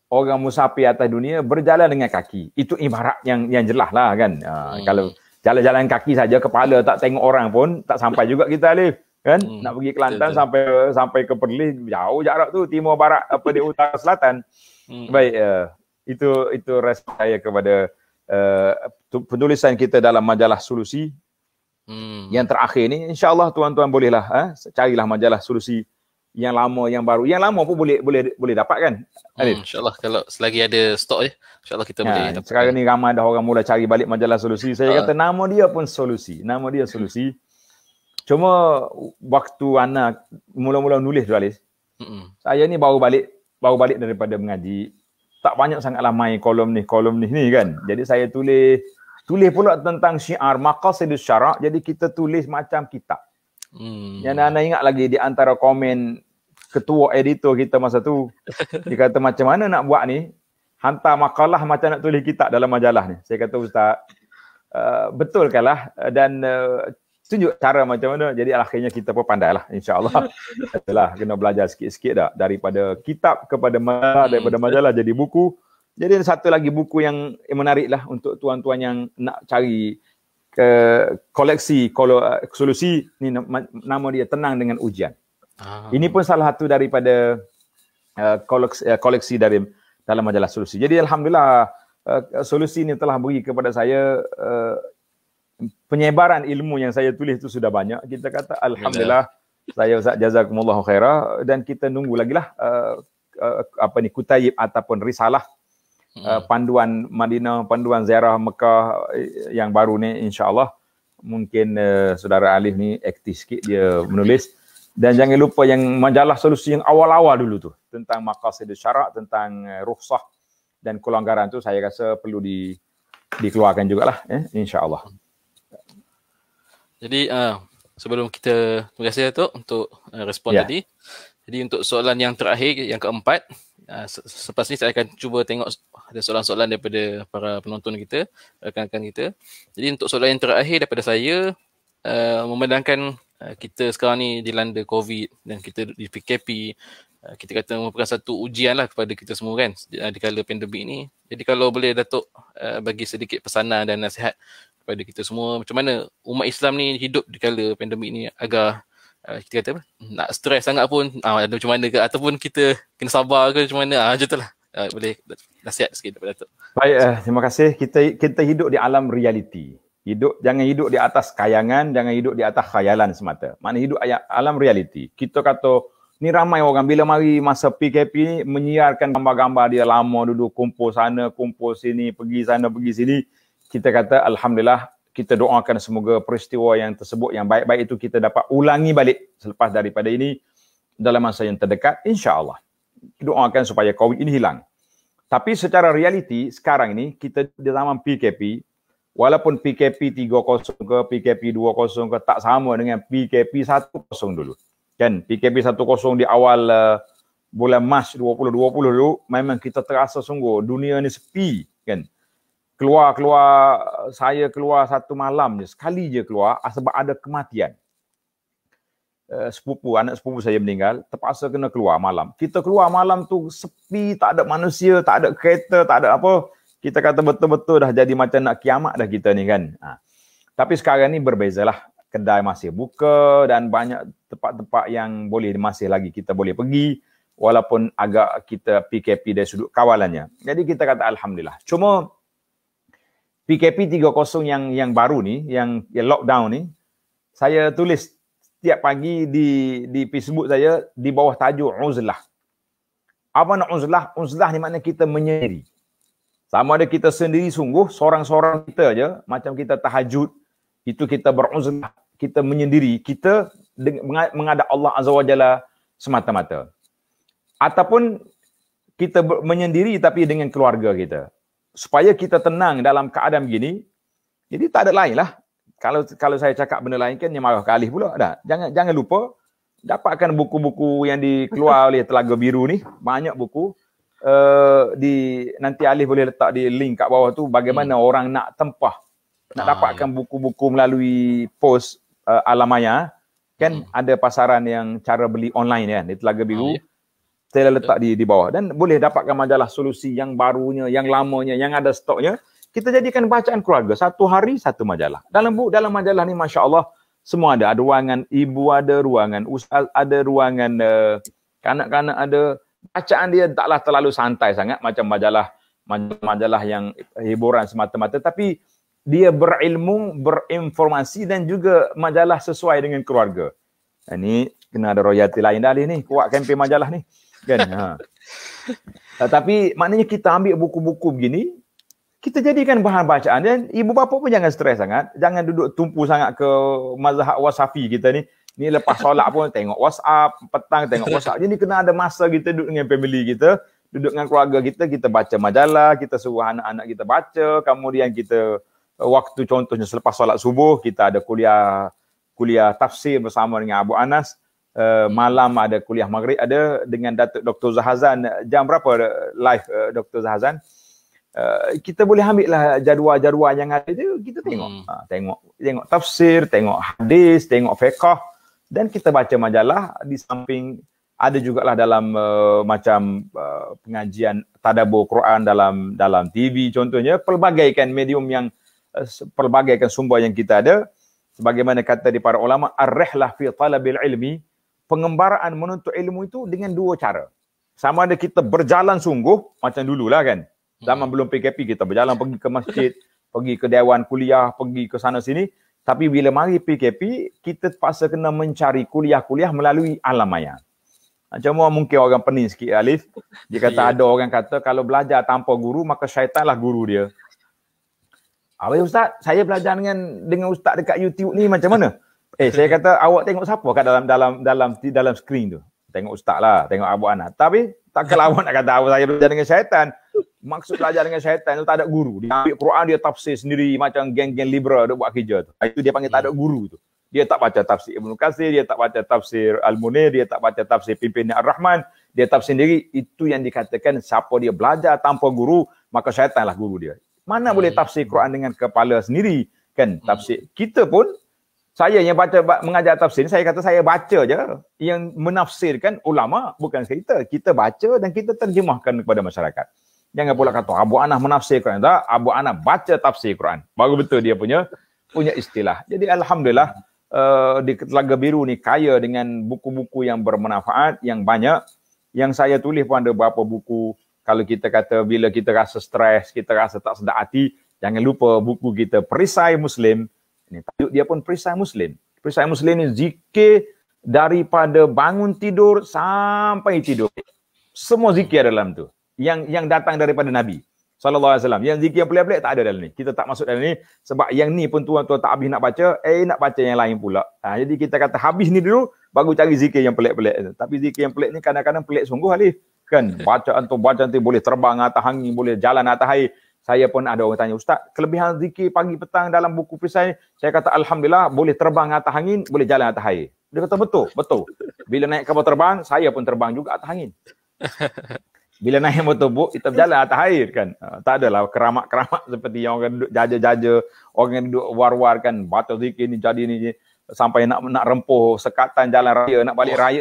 Orang musafir atas dunia berjalan dengan kaki. Itu ibarat yang jelas lah, kan? Kalau jalan-jalan kaki saja, kepala tak tengok orang pun, tak sampai juga kita, Alif. Kan? Nak pergi Kelantan sampai ke Perlis, jauh jarak tu, timur barat di utara selatan. Baik, itu respon saya kepada penulisan kita dalam majalah Solusi yang terakhir ni. InsyaAllah tuan-tuan bolehlah carilah majalah Solusi yang lama, yang baru. Yang lama pun boleh dapat, kan? InsyaAllah kalau selagi ada stok InsyaAllah kita boleh dapat. Sekarang ni ramai dah orang mula cari balik majalah Solusi. Saya kata nama dia pun Solusi. Nama dia Solusi. Cuma waktu anak mula-mula nulis tu, Alis, saya ni baru balik daripada mengaji. Tak banyak sangatlah main kolom ni kan. Jadi saya tulis pula tentang syiar maqasidus syara'. Jadi kita tulis macam kitab. Yang anda ingat lagi di antara komen ketua editor kita masa tu, dia kata macam mana nak buat ni? Hantar makalah macam nak tulis kitab dalam majalah ni. Saya kata Ustaz, betul kalah dan tunjuk cara macam mana. Jadi akhirnya kita pun pandai lah, insyaAllah. Itulah, kena belajar sikit-sikit dah. Daripada kitab kepada majalah, daripada majalah jadi buku. Jadi ada satu lagi buku yang menarik lah untuk tuan-tuan yang nak cari ke koleksi Solusi. Ni nama dia Tenang dengan Ujian. Ini pun salah satu daripada koleksi dari dalam majalah Solusi. Jadi alhamdulillah Solusi ini telah beri kepada saya penyebaran ilmu yang saya tulis itu sudah banyak. Kita kata alhamdulillah, saya Ustaz jazakumullahu khairah, dan kita nunggu lagi lah kutayib ataupun risalah panduan Madinah, panduan ziarah Mekah yang baru ni, insya-Allah. Mungkin saudara Alif ni aktif sikit dia menulis. Dan jangan lupa yang majalah Solusi yang awal-awal dulu tu, tentang maqasidus syarak, tentang rukhsah dan kelonggaran tu, saya rasa perlu dikeluarkan jugalah, insya-Allah. Jadi sebelum kita, terima kasih Datuk untuk respon tadi. Jadi untuk soalan yang terakhir, yang keempat, selepas ni saya akan cuba tengok ada soalan-soalan daripada para penonton kita, rakan-rakan kita. Jadi untuk soalan yang terakhir daripada saya, memandangkan kita sekarang ni dilanda COVID dan kita di PKP, kita kata merupakan satu ujian lah kepada kita semua kan di kala pandemik ni. Jadi kalau boleh Datuk bagi sedikit pesanan dan nasihat kepada kita semua, macam mana umat Islam ni hidup di kala pandemik ni agar kita kata apa, nak stres sangat pun ada macam mana ke, ataupun kita kena sabar ke macam mana, macam tu lah. Boleh nasihat sikit daripada Datuk. Baik, terima kasih. Kita hidup di alam realiti. Jangan hidup di atas kayangan, jangan hidup di atas khayalan semata. Mana hidup alam realiti. Kita kata, ni ramai orang bila mari masa PKP ni menyiarkan gambar-gambar dia lama duduk kumpul sana, kumpul sini, pergi sana, pergi sini. Kita kata alhamdulillah, kita doakan semoga peristiwa yang tersebut yang baik-baik itu kita dapat ulangi balik selepas daripada ini dalam masa yang terdekat, insya-Allah. Doakan supaya COVID ini hilang. Tapi secara realiti sekarang ini kita di zaman PKP, walaupun PKP 3.0 ke PKP 2.0 ke tak sama dengan PKP 1.0 dulu. Kan PKP 1.0 di awal bulan Mac 2020 dulu memang kita terasa sungguh dunia ni sepi kan. Saya keluar satu malam je, sekali je keluar sebab ada kematian. Anak sepupu saya meninggal, terpaksa kena keluar malam. Kita keluar malam tu sepi, tak ada manusia, tak ada kereta, tak ada apa. Kita kata betul-betul dah jadi macam nak kiamat dah kita ni kan. Tapi sekarang ni berbezalah. Kedai masih buka dan banyak tempat-tempat yang masih lagi kita boleh pergi. Walaupun agak kita PKP dari sudut kawalannya. Jadi kita kata alhamdulillah. Cuma PKP 3.0 yang baru ni, yang lockdown ni, saya tulis setiap pagi di Facebook saya di bawah tajuk uzlah. Apa nak uzlah? Uzlah ni makna kita menyendiri. Sama ada kita sendiri sungguh, seorang-seorang kita aja, macam kita tahajud, itu kita beruzlah, kita menyendiri, kita menghadap Allah Azza wa Jalla semata-mata. Ataupun kita menyendiri tapi dengan keluarga kita. Supaya kita tenang dalam keadaan begini, jadi tak ada lain lah. Kalau saya cakap benda lain kan, yang marah ke Alif pula. Jangan lupa, dapatkan buku-buku yang dikeluar oleh Telaga Biru ni, banyak buku. Nanti Alif boleh letak di link kat bawah tu bagaimana orang nak tempah, nak dapatkan buku-buku melalui pos Alamaya kan, ada pasaran yang cara beli online kan di Telaga Biru. Saya letak di bawah dan boleh dapatkan majalah Solusi yang barunya, yang lamanya, yang ada stoknya. Kita jadikan bacaan keluarga, satu hari satu majalah. Dalam majalah ni masya-Allah semua ada ruangan ibu, ada ruangan ustaz, ada ruangan kanak-kanak, ada. Bacaan dia taklah terlalu santai sangat macam majalah yang hiburan semata-mata, tapi dia berilmu, berinformasi dan juga majalah sesuai dengan keluarga. Ini kena ada royalti lain dah ni, kuat kempen majalah ni kan. Tapi maknanya kita ambil buku-buku begini, kita jadikan bahan bacaan dan ibu bapa pun jangan stres sangat, jangan duduk tumpu sangat ke mazhab wasafi kita ni. Ni lepas solat pun tengok WhatsApp, petang tengok WhatsApp. Jadi kena ada masa kita duduk dengan family kita, duduk dengan keluarga kita baca majalah, kita suruh anak-anak kita baca, kemudian kita waktu contohnya selepas solat subuh kita ada kuliah tafsir bersama dengan Abu Anas. Malam ada kuliah maghrib ada dengan Datuk Dr. Zahazan. Jam berapa live Dr. Zahazan? Kita boleh ambil lah jadual-jadual yang ada tu, kita tengok. Tengok tafsir, tengok hadis, tengok fiqh. Dan kita baca majalah, di samping ada jugalah dalam macam pengajian tadabbur Quran dalam TV contohnya, pelbagaikan medium yang pelbagaikan sumber yang kita ada. Sebagaimana kata di para ulama, ar-rihlah fi talabil ilmi pengembaraan menuntut ilmu itu dengan dua cara. Sama ada kita berjalan sungguh, macam dululah kan. Zaman belum PKP kita berjalan pergi ke masjid, pergi ke dewan kuliah, pergi ke sana sini. Tapi bila mari PKP, kita terpaksa kena mencari kuliah-kuliah melalui alam maya. Cuma mungkin orang pening sikit Alif. Dia kata ada orang kata kalau belajar tanpa guru maka syaitanlah guru dia. Abang Ustaz, saya belajar dengan Ustaz dekat YouTube ni macam mana? Saya kata awak tengok siapa kat dalam skrin tu? Tengok Ustaz lah, tengok Abu Anas. Tapi takkan awak nak kata awak saya belajar dengan syaitan. Maksud belajar dengan syaitan tu tak ada guru. Dia ambil Quran dia tafsir sendiri macam geng-geng liberal dia buat kerja tu. Itu dia panggil tak ada guru tu. Dia tak baca tafsir Ibnu Katsir, dia tak baca tafsir Al-Munir, dia tak baca tafsir pimpinan Ar-Rahman, dia tafsir sendiri. Itu yang dikatakan siapa dia belajar tanpa guru, maka syaitanlah guru dia. Mana boleh tafsir Quran dengan kepala sendiri kan? Tafsir kita pun, saya yang mengajar tafsir, saya kata saya baca je. Yang menafsirkan ulama bukan kita. Kita baca dan kita terjemahkan kepada masyarakat. Jangan pula kata Abu Anas menafsir Quran. Tak, Abu Anas baca tafsir Quran. Baru betul dia punya istilah. Jadi alhamdulillah di Telaga Biru ni kaya dengan buku-buku yang bermanfaat, yang banyak. Yang saya tulis pun ada beberapa buku. Kalau kita kata bila kita rasa stres, kita rasa tak sedap hati, jangan lupa buku kita Perisai Muslim. Ini tajuk dia pun Perisai Muslim. Perisai Muslim ni zikir daripada bangun tidur sampai tidur. Semua zikir dalam tu. Yang datang daripada Nabi sallallahu alaihi wasallam. Yang zikir yang pelik-pelik tak ada dalam ni. Kita tak masuk dalam ni sebab yang ni pun tuan-tuan tak habis nak baca, nak baca yang lain pula. Jadi kita kata habis ni dulu baru cari zikir yang pelik-pelik. Tapi zikir yang pelik ni kadang-kadang pelik sungguh Alif. Kan bacaan tu boleh terbang atas angin, boleh jalan atas air. Saya pun ada orang tanya, Ustaz, kelebihan zikir pagi petang dalam buku perisai, saya kata alhamdulillah boleh terbang atas angin, boleh jalan atas air. Dia kata betul. Bila naik kapal terbang, saya pun terbang juga atas angin. Bila naik motorbot, kita berjalan atas air kan. Tak adalah keramat-keramat seperti yang orang duduk jaja-jaja, orang duduk war-war kan, baca zikir ni jadi ni sampai nak rempuh sekatan jalan raya,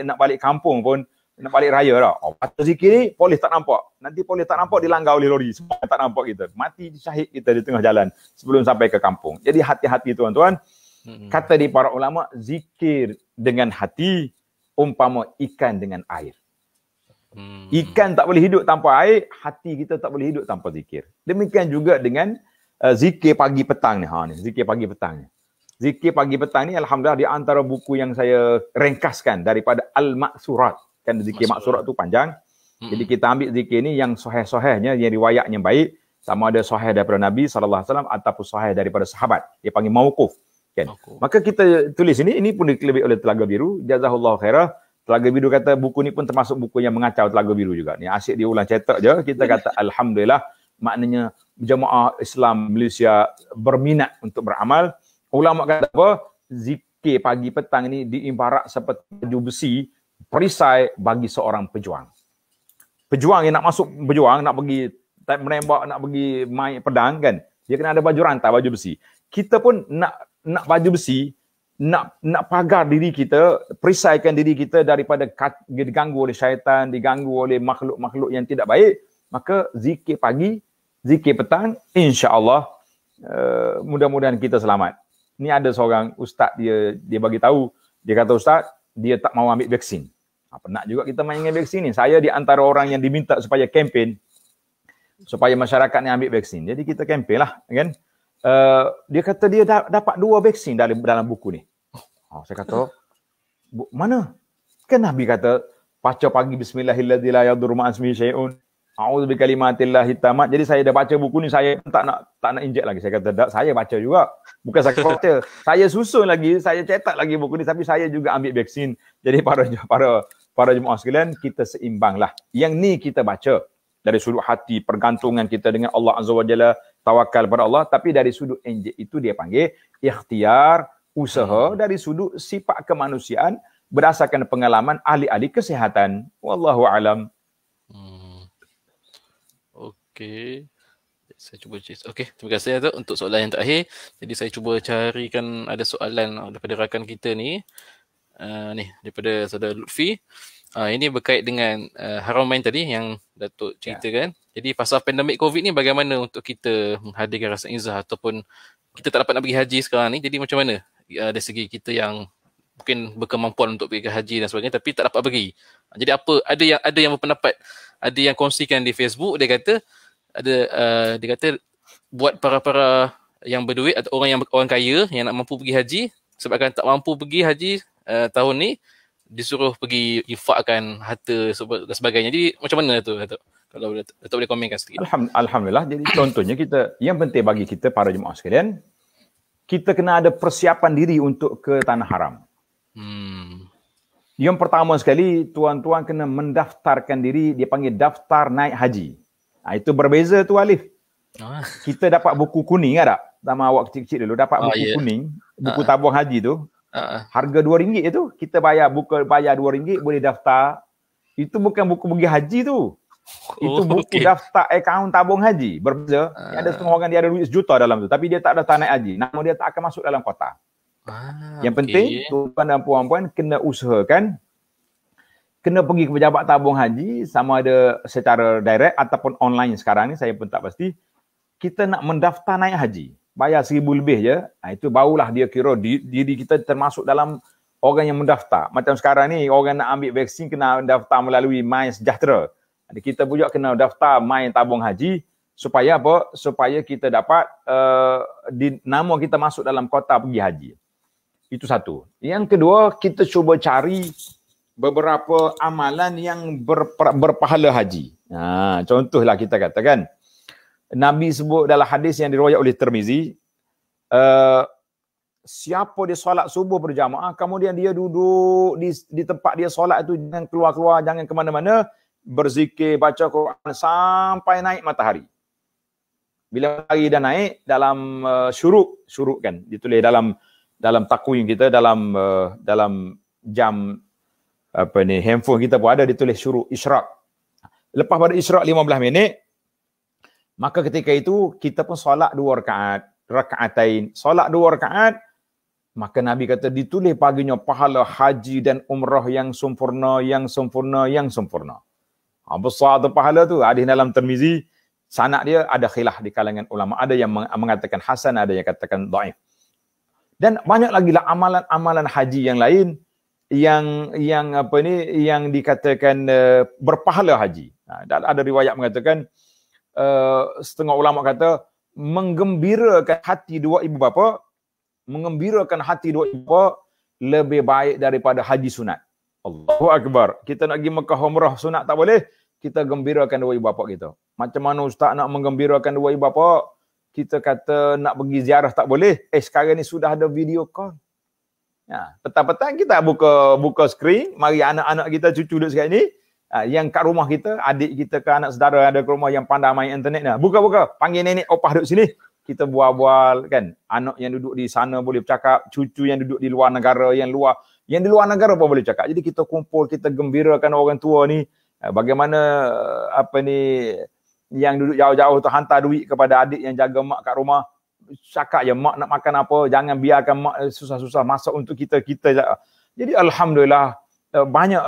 nak balik kampung pun, nak balik raya dah. Baca zikir ni, polis tak nampak. Nanti polis tak nampak, dilanggar oleh lori. Semua tak nampak kita. Mati syahid kita di tengah jalan sebelum sampai ke kampung. Jadi hati-hati tuan-tuan. Kata di para ulama, zikir dengan hati umpama ikan dengan air. Ikan tak boleh hidup tanpa air, hati kita tak boleh hidup tanpa zikir. Demikian juga dengan zikir pagi petang ni. Zikir pagi petang ni. Zikir pagi petang ni alhamdulillah di antara buku yang saya ringkaskan daripada Al-Maksurat. Kan zikir Maksurat tu panjang. Jadi kita ambil zikir ni yang sahih-sahihnya, yang riwayatnya baik, sama ada sahih daripada Nabi SAW ataupun sahih daripada sahabat. Dia panggil mauquf. Kan? Maka kita tulis ini pun dikelebihi oleh Telaga Biru. Jazahullah khairah. Telaga Biru kata buku ni pun termasuk buku yang mengacau Telaga Biru juga. Ni asyik dia ulang cetak je. Kita kata alhamdulillah, maknanya jemaah Islam Malaysia berminat untuk beramal. Ulama kata apa? Zikir pagi petang ni diibarat seperti baju besi, perisai bagi seorang pejuang. Pejuang yang nak masuk berjuang, nak pergi menembak, nak pergi main pedang kan, dia kena ada baju rantai, baju besi. Kita pun nak baju besi, nak pagar diri kita, perisaikan diri kita daripada diganggu oleh syaitan, diganggu oleh makhluk-makhluk yang tidak baik. Maka zikir pagi, zikir petang, insya-Allah mudah-mudahan kita selamat. Ni ada seorang ustaz, dia bagi tahu, dia kata ustaz, dia tak mau ambil vaksin. Penat juga kita main dengan vaksin ni. Saya di antara orang yang diminta supaya kempen supaya masyarakat ni ambil vaksin. Jadi kita kempen lah kan. Dia kata dia dapat 2 vaksin dalam buku ni. Saya kata, mana? Kan Nabi kata, baca pagi bismillahirrahmanirrahim la yadurru ma'asmihi syai'un. A'udzu bikalimatillahi tammat. Jadi saya dah baca buku ni, saya tak nak injek lagi. Saya kata, saya baca juga. Bukan saya baca. Saya susun lagi, saya cetak lagi buku ni, tapi saya juga ambil vaksin. Jadi para jemaah sekalian, kita seimbanglah. Yang ni kita baca dari sudut hati, pergantungan kita dengan Allah Azza wa Jalla, tawakal pada Allah. Tapi dari sudut injek itu dia panggil ikhtiar, usaha. Dari sudut sifat kemanusiaan berdasarkan pengalaman ahli-ahli kesihatan. Wallahu alam. Okey. Saya cuba cek. Okey, terima kasih Datuk untuk soalan yang terakhir. Jadi saya cuba carikan ada soalan daripada rakan kita ni. Ni daripada saudara Lutfi. Ini berkait dengan Haramain tadi yang Datuk ceritakan. Jadi pasal pandemik COVID ni bagaimana untuk kita menghadirkan rasa izah ataupun kita tak dapat nak pergi haji sekarang ni. Jadi macam mana dari segi kita yang mungkin berkemampuan untuk pergi ke haji dan sebagainya tapi tak dapat pergi. Jadi ada yang berpendapat, ada yang kongsikan di Facebook, dia kata dia kata buat para yang berduit atau orang kaya yang nak mampu pergi haji, sebabkan tak mampu pergi haji tahun ni, disuruh pergi infakkan harta dan sebagainya. Jadi macam mana tu Datuk? Kalau Datuk boleh komenkan sikit. Alhamdulillah. Jadi contohnya yang penting bagi kita para jemaah sekalian, kita kena ada persiapan diri untuk ke tanah haram. Yang pertama sekali, tuan-tuan kena mendaftarkan diri, dia panggil daftar naik haji. Itu berbeza tu Alif. Kita dapat buku kuning tak? Sama awak kecil-kecil dulu dapat buku kuning, buku tabung haji tu. Harga RM2 itu, kita bayar RM2 boleh daftar. Itu bukan buku pergi haji tu. Itu buku daftar akaun tabung haji. Berbeza. Ada setengah orang dia ada duit sejuta dalam tu, tapi dia tak daftar naik haji. Nama dia tak akan masuk dalam kota. Yang penting, tuan dan puan-puan kena usahakan, kena pergi ke pejabat tabung haji, sama ada secara direct ataupun online sekarang ni, saya pun tak pasti. Kita nak mendaftar naik haji, bayar RM1,000 lebih je, itu barulah dia kira diri kita termasuk dalam orang yang mendaftar. Macam sekarang ni, orang nak ambil vaksin kena daftar melalui My Sejahtera. Kita pun juga kena daftar My Tabung Haji, supaya apa? Supaya kita dapat nama kita masuk dalam kota pergi haji. Itu satu. Yang kedua, kita cuba cari beberapa amalan yang berpahala haji. Contohlah kita katakan, Nabi sebut dalam hadis yang diriwayat oleh Tirmizi, siapa dia solat subuh berjamaah, kemudian dia duduk di tempat dia solat itu, jangan keluar-keluar, jangan ke mana-mana, berzikir, baca Quran sampai naik matahari. Bila matahari dah naik, dalam syuruk kan, ditulis dalam takwim kita, dalam jam handphone kita pun ada ditulis syuruk, isyraq. Lepas pada isyraq 15 minit, maka ketika itu kita pun solat 2 rakaatain. Solat 2 rakaat, maka Nabi kata ditulis baginya pahala haji dan umrah yang sempurna. Besar tu pahala tu. Hadis dalam Tirmizi, sanad dia ada khilaf di kalangan ulama. Ada yang mengatakan hasan, ada yang katakan dhaif. Dan banyak lagi lah amalan-amalan haji yang lain yang dikatakan berpahala haji. Ada riwayat mengatakan setengah ulama kata menggembirakan hati dua ibu bapa lebih baik daripada haji sunat. Allahu Akbar. Kita nak pergi Mekah umrah sunat tak boleh, kita gembirakan dua ibu bapa kita. Macam mana ustaz nak menggembirakan dua ibu bapa? Kita kata nak pergi ziarah tak boleh. Sekarang ni sudah ada video call. Petang-petang kita buka skrin, mari anak-anak kita, cucu duduk sekarang ni, yang kat rumah kita, adik kita ke anak saudara ada ke rumah yang pandai main internet ni, buka, panggil nenek opah duduk sini, kita bual-bual kan. Anak yang duduk di sana boleh bercakap, cucu yang duduk di luar negara, yang di luar negara pun boleh cakap. Jadi kita kumpul, kita gembirakan orang tua ni, bagaimana yang duduk jauh-jauh tu hantar duit kepada adik yang jaga mak kat rumah. Cakap je mak nak makan apa, jangan biarkan mak susah-susah masak untuk kita. Jadi alhamdulillah, banyak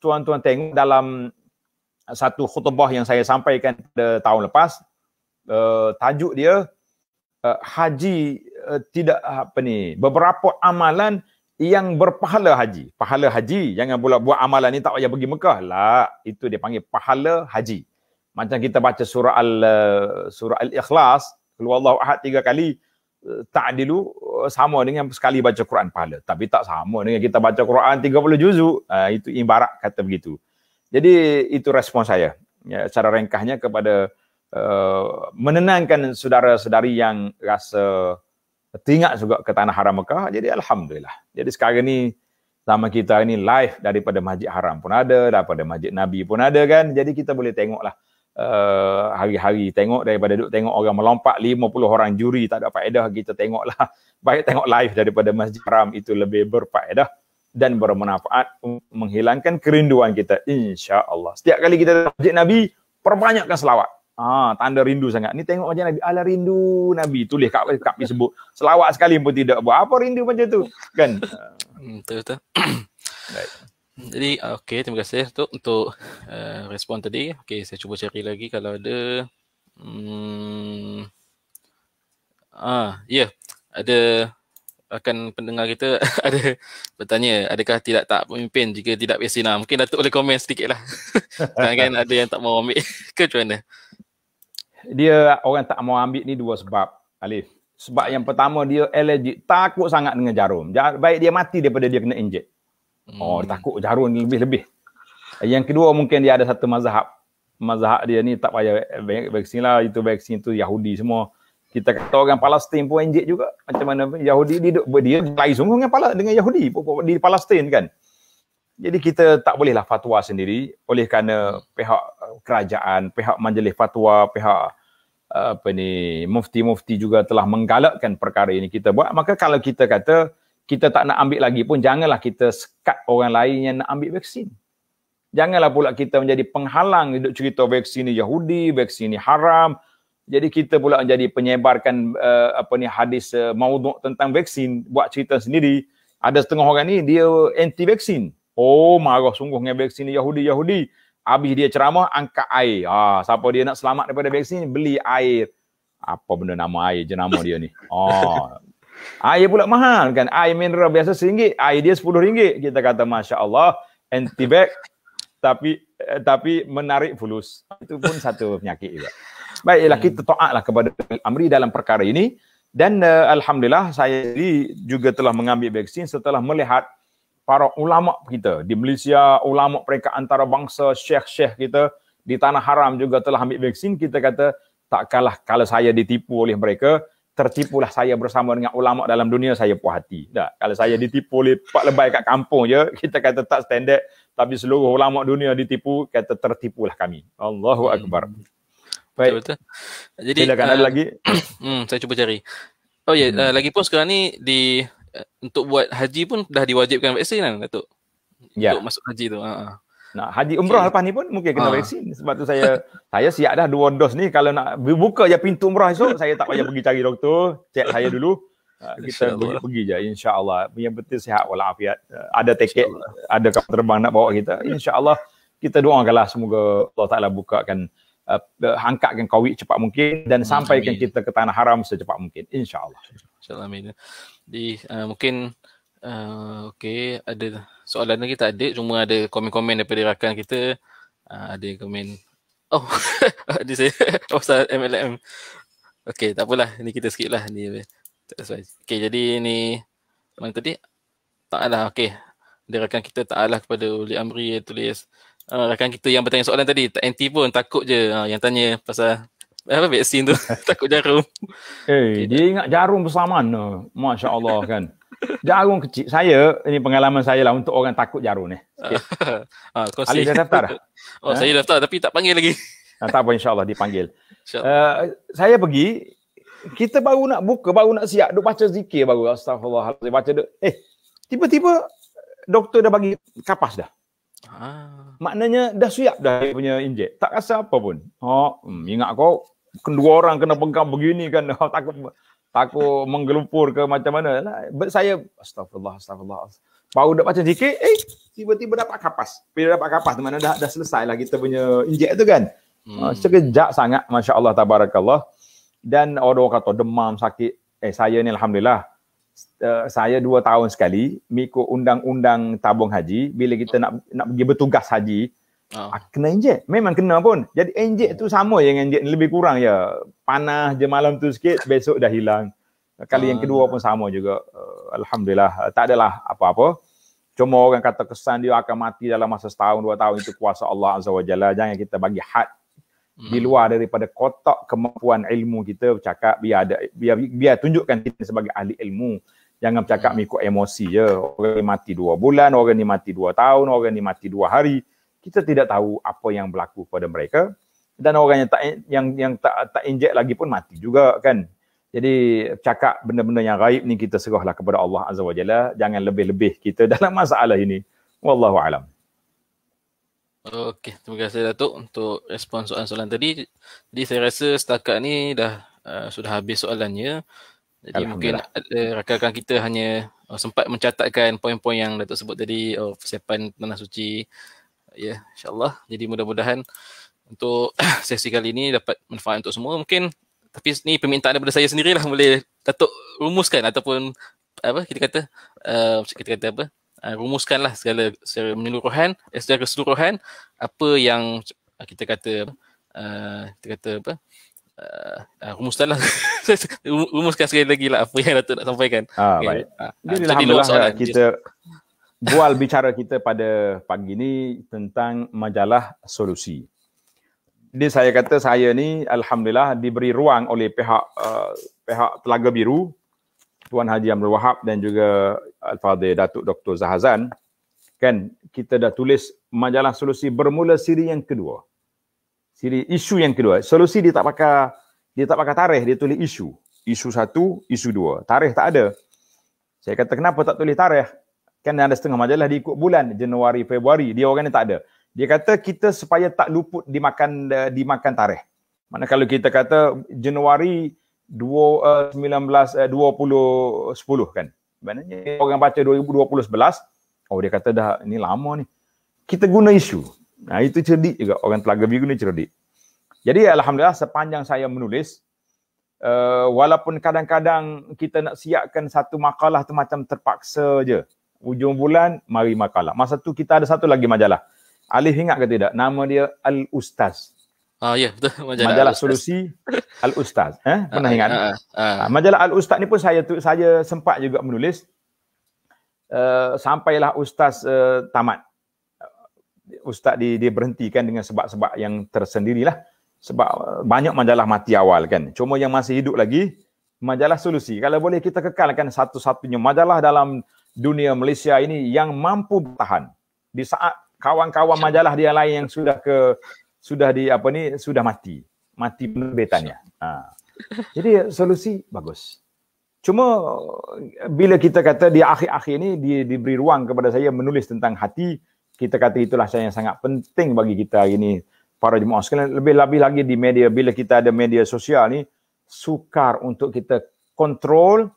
tuan-tuan tengok dalam satu khutbah yang saya sampaikan pada tahun lepas, tajuk dia haji tidak beberapa amalan yang berpahala haji. Pahala haji, jangan pula buat amalan ni tak payah pergi Mekah lah. Itu dia panggil pahala haji. Macam kita baca surah Al-Ikhlas, Huwallahu Ahad 3 kali, ta'dilu sama dengan sekali baca Quran pahala. Tapi tak sama dengan kita baca Quran 30 juzuk. Itu ibarat kata begitu. Jadi itu respon saya. Secara ringkasnya kepada menenangkan saudara-saudari yang rasa teringat juga ke tanah haram Mekah. Jadi alhamdulillah. Jadi sekarang ni sama kita ini live daripada Masjid Haram pun ada, daripada Masjid Nabi pun ada kan. Jadi kita boleh tengoklah hari-hari daripada duduk tengok orang melompat 50 orang juri tak ada faedah, kita tengoklah. Baik tengok live daripada Masjid Haram, itu lebih berfaedah dan bermanfaat, menghilangkan kerinduan kita insya-Allah. Setiap kali kita datang Masjid Nabi, perbanyakkan selawat. Tanda rindu sangat. Ni tengok macam Nabi, ala rindu Nabi, tulis kat sebut. Selawat sekali pun tidak buat. Apa rindu macam tu? Kan? Betul. Baik. Jadi okey, terima kasih untuk respon tadi. Okey, saya cuba cari lagi kalau ada. Ya, ada rakan pendengar kita ada bertanya, adakah tidak tak pemimpin jika tidak vaksin? Mungkin Datuk boleh komen sedikit lah. Kan ada yang tak mau ambil ke macam mana? Dia orang tak mau ambil ni dua sebab, Alif. Sebab yang pertama dia allergic, takut sangat dengan jarum. Baik dia mati daripada dia kena injek. Oh, dia takut jarum ni lebih-lebih. Yang kedua mungkin dia ada satu mazhab. Mazhab dia ni tak payah vaksin lah, itu vaksin tu Yahudi semua. Kita kata orang Palestin pun injek juga. Macam mana Yahudi dia lain sungguh dengan Yahudi di Palestin kan. Jadi kita tak bolehlah fatwa sendiri oleh kerana pihak kerajaan, pihak majlis fatwa, pihak mufti-mufti juga telah menggalakkan perkara ini kita buat. Maka kalau kita kata kita tak nak ambil lagi pun, janganlah kita sekat orang lain yang nak ambil vaksin. Janganlah pula kita menjadi penghalang duduk cerita vaksin ni Yahudi, vaksin ni haram. Jadi kita pula menjadi penyebarkan hadis maudhu' tentang vaksin, buat cerita sendiri. Ada setengah orang ni dia anti vaksin. Oh, marah sungguh dengan vaksin ni Yahudi. Habis dia ceramah angkat air. Siapa dia nak selamat daripada vaksin, beli air. Apa benda nama air jenama dia ni? Air pula mahal kan. Air mineral biasa RM1, air dia RM10. Kita kata masya-Allah, anti-vax tapi menarik fulus. Itu pun satu penyakit juga. Baiklah, kita taatlah kepada Amri dalam perkara ini. Dan alhamdulillah saya juga telah mengambil vaksin setelah melihat para ulama kita di Malaysia, ulama mereka antarabangsa, syekh-syekh kita di tanah haram juga telah ambil vaksin. Kita kata tak kalah kalau saya ditipu oleh mereka, tertipulah saya bersama dengan ulama dalam dunia, saya puas hati. Tak, kalau saya ditipu oleh Pak Lebay kat kampung je, kita kata tak standard, tapi seluruh ulama dunia ditipu, kata tertipulah kami. Allahu Akbar. Baik. Betul. Jadi silakan ada lagi. Saya cuba cari. Oh ya, lagipun sekarang ni untuk buat haji pun dah diwajibkan vaksin kan, Datuk? Ya. Untuk masuk haji tu. Nah, haji umrah lepas ni pun mungkin kena vaksin. Sebab tu saya siap dah 2 dos ni. Kalau nak buka je pintu umrah esok, saya tak payah pergi cari doktor, cek saya dulu. Kita pergi je, insya-Allah. Yang penting sihat walafiat. Ada tiket, ada kapal terbang nak bawa kita. Insya-Allah kita doakanlah semoga Allah Taala bukakan, angkatkan COVID cepat mungkin dan sampaikan kita ke tanah haram secepat mungkin, insya-Allah. InsyaAllah, amin. Di mungkin okey, ada soalan lagi tak ada, cuma ada komen-komen daripada rakan kita. Ada komen, ada saya pasal MLM. Okey, tak apalah, ni kita skip lah ni. Okey, jadi ni mana tadi? Ta'alah, okey. Ada rakan kita ta'alah kepada Uli Amri tulis. Rakan kita yang bertanya soalan tadi, tak anti pun, takut je. Yang tanya pasal vaksin tu, takut jarum. Dia ingat jarum besar mana. Masya Allah kan. Jarum kecil. Saya, ini pengalaman saya lah untuk orang takut jarum ni. Ali dah daftar dah? Saya daftar tapi tak panggil lagi. Tak apa, insya Allah dipanggil. Saya pergi, kita baru nak buka, baru nak siap, duk baca zikir baru. Astagfirullahaladzim, baca duk. Tiba-tiba doktor dah bagi kapas dah. Maknanya dah siap dah dia punya injek. Tak rasa apa pun. Ingat kau, kedua orang kena pegang begini kan. Takut menggelupur ke macam mana. Saya, astagfirullah. Baru dah baca zikir, tiba-tiba dapat kapas. Bila dapat kapas, mana dah selesai lah kita punya injek tu kan. Sekejap sangat, Masya Allah, tabarakallah. Dan orang kata demam, sakit. Saya ni alhamdulillah. Saya 2 tahun sekali mengikut undang-undang tabung haji, bila kita nak pergi bertugas haji, kena injek. Memang kena pun. Jadi injek tu sama yang injek, lebih kurang ya. Panas je malam tu sikit, besok dah hilang. Kali yang kedua pun sama juga. Alhamdulillah, tak adalah apa-apa. Cuma orang kata kesan dia akan mati dalam masa 1 tahun, 2 tahun, itu kuasa Allah Azza wa Jalla. Jangan kita bagi had di luar daripada kotak kemampuan ilmu kita bercakap, biar tunjukkan kita sebagai ahli ilmu. Jangan bercakap mengikut emosi je. Orang ni mati 2 bulan, orang ni mati 2 tahun, orang ni mati 2 hari. Kita tidak tahu apa yang berlaku pada mereka. Dan orang yang tak injek lagi pun mati juga kan. Jadi cakap benda-benda yang gaib ni kita serahlah kepada Allah Azza wa Jalla. Jangan lebih-lebih kita dalam masalah ini. Wallahu alam. Okey, terima kasih Datuk untuk respon soalan-soalan tadi. Jadi saya rasa setakat ni dah sudah habis soalannya. Jadi mungkin rakan-rakan kita hanya sempat mencatatkan poin-poin yang Datuk sebut tadi, persiapan tanah suci. Ya, insya-Allah. Jadi mudah-mudahan untuk sesi kali ini dapat manfaat untuk semua. Mungkin tapi ni permintaan daripada saya sendirilah, boleh Datuk rumuskan ataupun apa kita kata rumuskanlah secara keseluruhan apa yang kita kata rumuskanlah rumuskan sekali lagi lah apa yang Datuk nak sampaikan. Baik. Jadi Jadi luar soalan. kita bual bicara kita pada pagi ini tentang majalah Solusi. Jadi saya kata saya ni alhamdulillah diberi ruang oleh pihak Telaga Biru, Tuan Haji Abdul Wahab dan juga Al-Fadhil Datuk Dr. Zahazan, kan kita dah tulis majalah Solusi bermula siri yang kedua. Siri isu yang kedua. Solusi dia tak pakai tarikh, dia tulis isu. Isu 1, isu 2. Tarikh tak ada. Saya kata kenapa tak tulis tarikh? Kan ada setengah majalah diikut bulan, Januari, Februari. Dia orang ni tak ada. Dia kata kita supaya tak luput dimakan tarikh. Mana kalau kita kata Januari 2010 kan. Maknanya orang baca 2020 11, oh dia kata dah ini lama ni. Kita guna isu. Nah, itu cerdik juga. Orang Telaga Biru ni cerdik. Jadi alhamdulillah sepanjang saya menulis, walaupun kadang-kadang kita nak siapkan satu makalah tu macam terpaksa je. Ujung bulan, mari makalah. Masa tu kita ada satu lagi majalah. Alif ingat ke tidak? Nama dia Al-Ustaz. Ya, betul. Majalah Solusi Al-Ustaz. Pernah ingat? Majalah Al-Ustaz ni pun saya sempat juga menulis. Sampailah Ustaz tamat. Ustaz dia berhentikan dengan sebab-sebab yang tersendirilah. Sebab banyak majalah mati awal kan. Cuma yang masih hidup lagi, majalah Solusi. Kalau boleh kita kekalkan satu-satunya majalah dalam dunia Malaysia ini yang mampu bertahan. Di saat kawan-kawan majalah dia lain yang sudah mati penerbitannya. Jadi Solusi bagus. Cuma bila kita kata di akhir-akhir ini dia diberi ruang kepada saya menulis tentang hati, kita kata itulah yang sangat penting bagi kita hari ini para jemaah sekalian, lebih-lebih lagi di media. Bila kita ada media sosial ni, sukar untuk kita kontrol,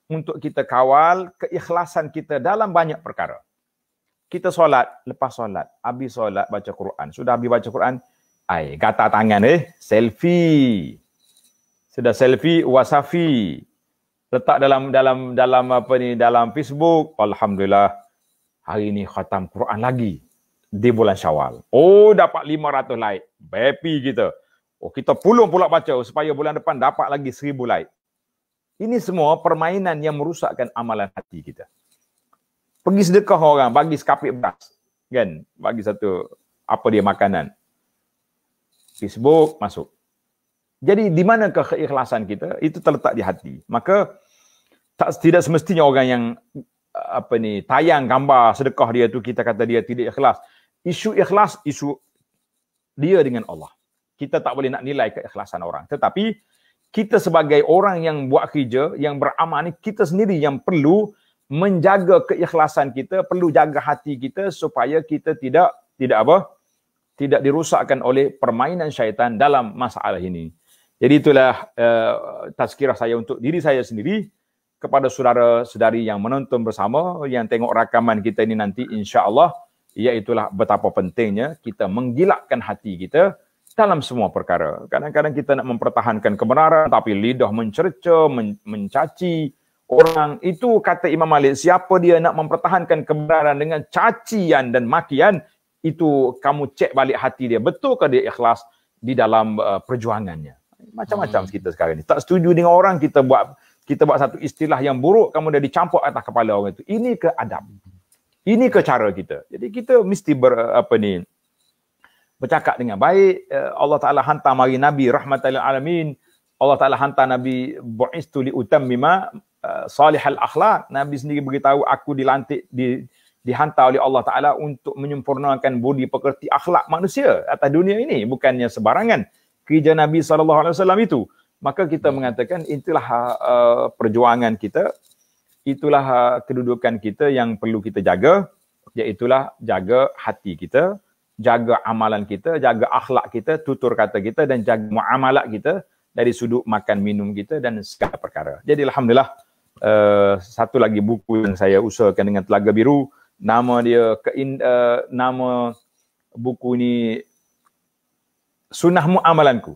untuk kita kawal keikhlasan kita dalam banyak perkara. Kita solat, lepas solat, habis solat baca Quran. Sudah habis baca Quran, gatal tangan selfie. Sudah selfie, wasafi. Letak dalam Facebook, alhamdulillah hari ni khatam Quran lagi di bulan Syawal. Oh, dapat 500 like. Happy kita. Oh, kita pulung pula baca supaya bulan depan dapat lagi 1000 like. Ini semua permainan yang merusakkan amalan hati kita. Pergi sedekah orang, bagi sekapit beras. Kan? Bagi satu, apa dia makanan. Facebook masuk. Jadi di manakah keikhlasan kita? Itu terletak di hati. Maka tidak semestinya orang yang tayang gambar sedekah dia tu kita kata dia tidak ikhlas. Isu ikhlas, isu dia dengan Allah. Kita tak boleh nak nilai keikhlasan orang. Tetapi kita sebagai orang yang buat kerja, yang beramal ni, kita sendiri yang perlu menjaga keikhlasan kita, perlu jaga hati kita supaya kita tidak dirosakkan oleh permainan syaitan dalam masalah ini. Jadi itulah tazkirah saya untuk diri saya sendiri, kepada saudara-saudari yang menonton bersama, yang tengok rakaman kita ini nanti insya-Allah, iaitulah betapa pentingnya kita menggilakkan hati kita dalam semua perkara. Kadang-kadang kita nak mempertahankan kebenaran tapi lidah mencerca, mencaci orang. Itu kata Imam Malik, siapa dia nak mempertahankan kebenaran dengan cacian dan makian, itu kamu cek balik hati dia, betul ke dia ikhlas di dalam perjuangannya. Macam-macam kita sekarang ni. Tak setuju dengan orang, kita buat satu istilah yang buruk, kamu dah dicampur atas kepala orang itu. Ini ke adab. Ini ke cara kita. Jadi kita mesti bercakap dengan baik. Allah Ta'ala hantar mari Nabi rahmatan lil alamin. Allah Ta'ala hantar Nabi bu'istu li utammima salihal akhlak. Nabi sendiri beritahu, aku dihantar oleh Allah Ta'ala untuk menyempurnakan budi pekerti akhlak manusia atas dunia ini. Bukannya sebarangan. Kerja Nabi SAW itu. Maka kita mengatakan itulah perjuangan kita, itulah kedudukan kita yang perlu kita jaga, iaitulah jaga hati kita, jaga amalan kita, jaga akhlak kita, tutur kata kita dan jaga muamalat kita dari sudut makan minum kita dan segala perkara. Jadi alhamdulillah satu lagi buku yang saya usahakan dengan Telaga Biru, nama dia nama buku ni Sunnahmu Amalanku.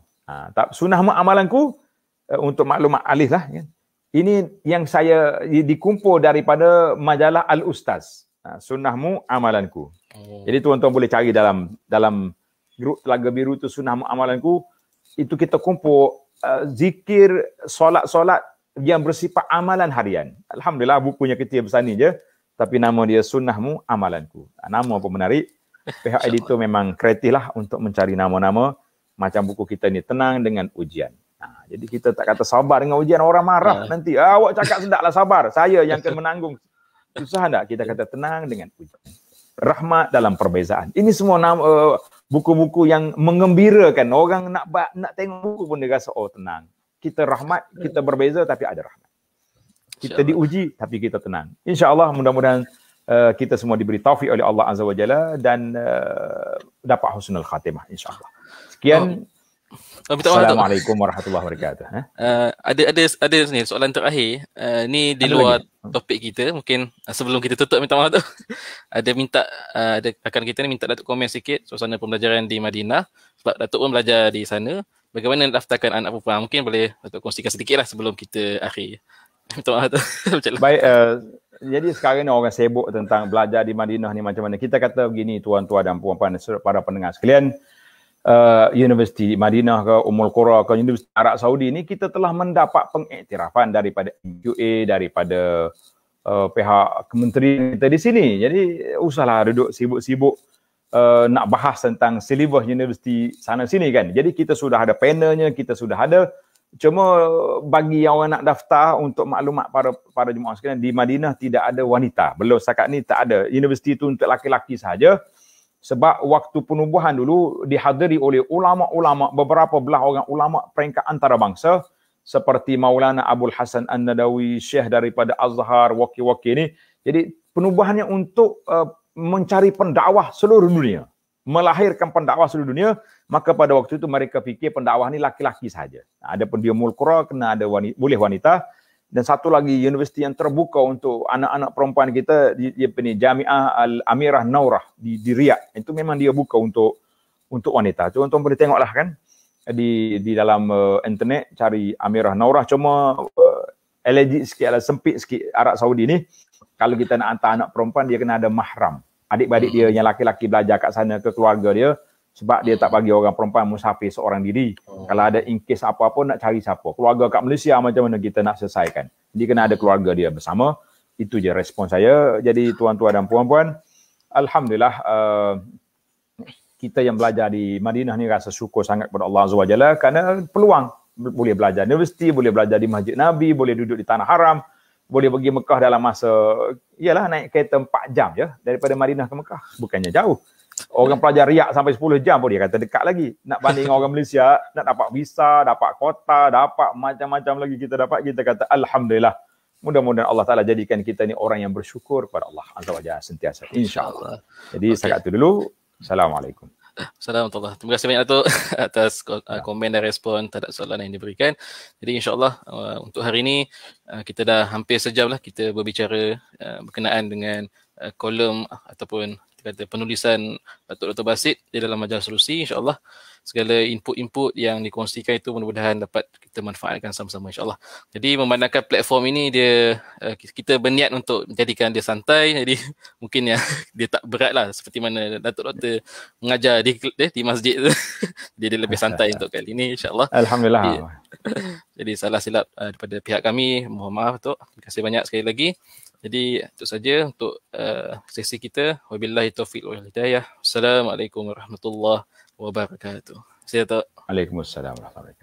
Sunnahmu Amalanku, untuk maklumat alih lah. Kan? Ini yang saya dikumpul daripada majalah Al-Ustaz. Sunnahmu amalanku. Jadi tuan-tuan boleh cari dalam grup Telaga Biru tu Sunnahmu amalanku. Itu kita kumpul zikir, solat-solat yang bersifat amalan harian. Alhamdulillah bukunya kecil besar ni je. Tapi nama dia Sunnahmu Amalanku. Nama apa menarik. Pihak editor memang kreatif lah untuk mencari nama-nama. Macam buku kita ni, Tenang dengan Ujian. Jadi kita tak kata sabar dengan ujian, orang marah nanti. Awak cakap sedaklah sabar. Saya yang akan menanggung. Susah tak? Kita kata tenang dengan ujian. Rahmat dalam perbezaan. Ini semua nama buku-buku yang mengembirakan. Orang nak tengok buku pun dia rasa, oh tenang. Kita rahmat, kita berbeza tapi ada rahmat. Kita diuji tapi kita tenang. InsyaAllah mudah-mudahan kita semua diberi taufik oleh Allah Azza wa Jalla dan dapat husnul khatimah insyaAllah. Sekian. Assalamualaikum warahmatullahi wabarakatuh. Ada ni soalan terakhir. Ni di luar topik kita. Mungkin sebelum kita tutup minta maaf tu. Ada rakan kita ni minta Datuk komen sikit suasana pembelajaran di Madinah. Sebab Datuk pun belajar di sana. Bagaimana daftarkan anak perempuan? Mungkin boleh Datuk kongsikan sedikit lah sebelum kita akhir. Minta maaf tu. Baik, jadi sekarang ni orang sibuk tentang belajar di Madinah ni macam mana. Kita kata begini tuan-tuan dan puan-puan para pendengar sekalian. Universiti Madinah ke Ummul Qura ke Universiti Arab Saudi ni kita telah mendapat pengiktirafan daripada MQA, daripada pihak kementerian kita di sini. Jadi usahlah duduk sibuk-sibuk nak bahas tentang silibus universiti sana sini kan. Jadi kita sudah ada panelnya, kita sudah ada. Cuma bagi yang orang nak daftar untuk maklumat para jemaah sekalian, di Madinah tidak ada wanita. Belum setakat ni tak ada. Universiti itu untuk laki-laki sahaja. Sebab waktu penubuhan dulu dihadiri oleh ulama-ulama, beberapa belah orang ulama peringkat antarabangsa seperti Maulana Abdul Hasan An-Nadawi, Syekh daripada Azhar, wakil-wakil ni. Jadi penubuhannya untuk mencari pendakwah seluruh dunia, melahirkan pendakwah seluruh dunia. Maka pada waktu itu mereka fikir pendakwah ni laki-laki saja. Adapun dia Ummul Qura kena ada boleh wanita. Dan satu lagi universiti yang terbuka untuk anak-anak perempuan kita, Jamiah Al-Amirah Naurah di Riyadh. Itu memang dia buka untuk wanita. Tuan-tuan boleh tengoklah kan di dalam internet cari Amirah Naurah. Cuma allergic sikit, sempit sikit Arab Saudi ni. Kalau kita nak hantar anak perempuan, dia kena ada mahram. Adik-beradik dia yang laki-laki belajar kat sana ke keluarga dia. Sebab dia tak bagi orang perempuan musafir seorang diri. Kalau ada in case apa-apa nak cari siapa. Keluarga kat Malaysia macam mana kita nak selesaikan. Dia kena ada keluarga dia bersama. Itu je respon saya. Jadi tuan-tuan dan puan-puan, alhamdulillah kita yang belajar di Madinah ni rasa syukur sangat kepada Allah Azza wa Jalla kerana peluang. Boleh belajar di universiti, boleh belajar di Masjid Nabi, boleh duduk di Tanah Haram, boleh pergi Mekah dalam masa, ialah naik kereta 4 jam je daripada Madinah ke Mekah. Bukannya jauh. Orang pelajar Riyadh sampai 10 jam pun dia kata dekat lagi. Nak banding orang Malaysia, nak dapat visa, dapat kota, dapat macam-macam lagi kita dapat. Kita kata Alhamdulillah. Mudah-mudahan Allah Ta'ala jadikan kita ni orang yang bersyukur kepada Allah Azza wa Jalla sentiasa. InsyaAllah. Jadi setakat itu dulu. Assalamualaikum. Assalamualaikum. Terima kasih banyak Datuk atas komen dan respon terhadap soalan yang diberikan. Jadi insyaAllah untuk hari ini kita dah hampir sejam lah kita berbicara berkenaan dengan kolom ataupun kata penulisan Datuk Dr. Basit di dalam majalah Solusi. InsyaAllah segala input-input yang dikongsikan itu mudah-mudahan dapat kita manfaatkan sama-sama insyaAllah. Jadi memandangkan platform ini dia kita berniat untuk menjadikan dia santai, jadi mungkin dia tak berat lah seperti mana Datuk Doktor mengajar di masjid tu. Dia lebih santai untuk kali ini insyaAllah. Alhamdulillah. Jadi salah silap daripada pihak kami, mohon maaf Datuk. Terima kasih banyak sekali lagi. Jadi itu saja untuk sesi kita. Wabillahi taufiq wal hidayah. Assalamualaikum warahmatullahi wabarakatuh. Waalaikumsalam warahmatullahi wabarakatuh.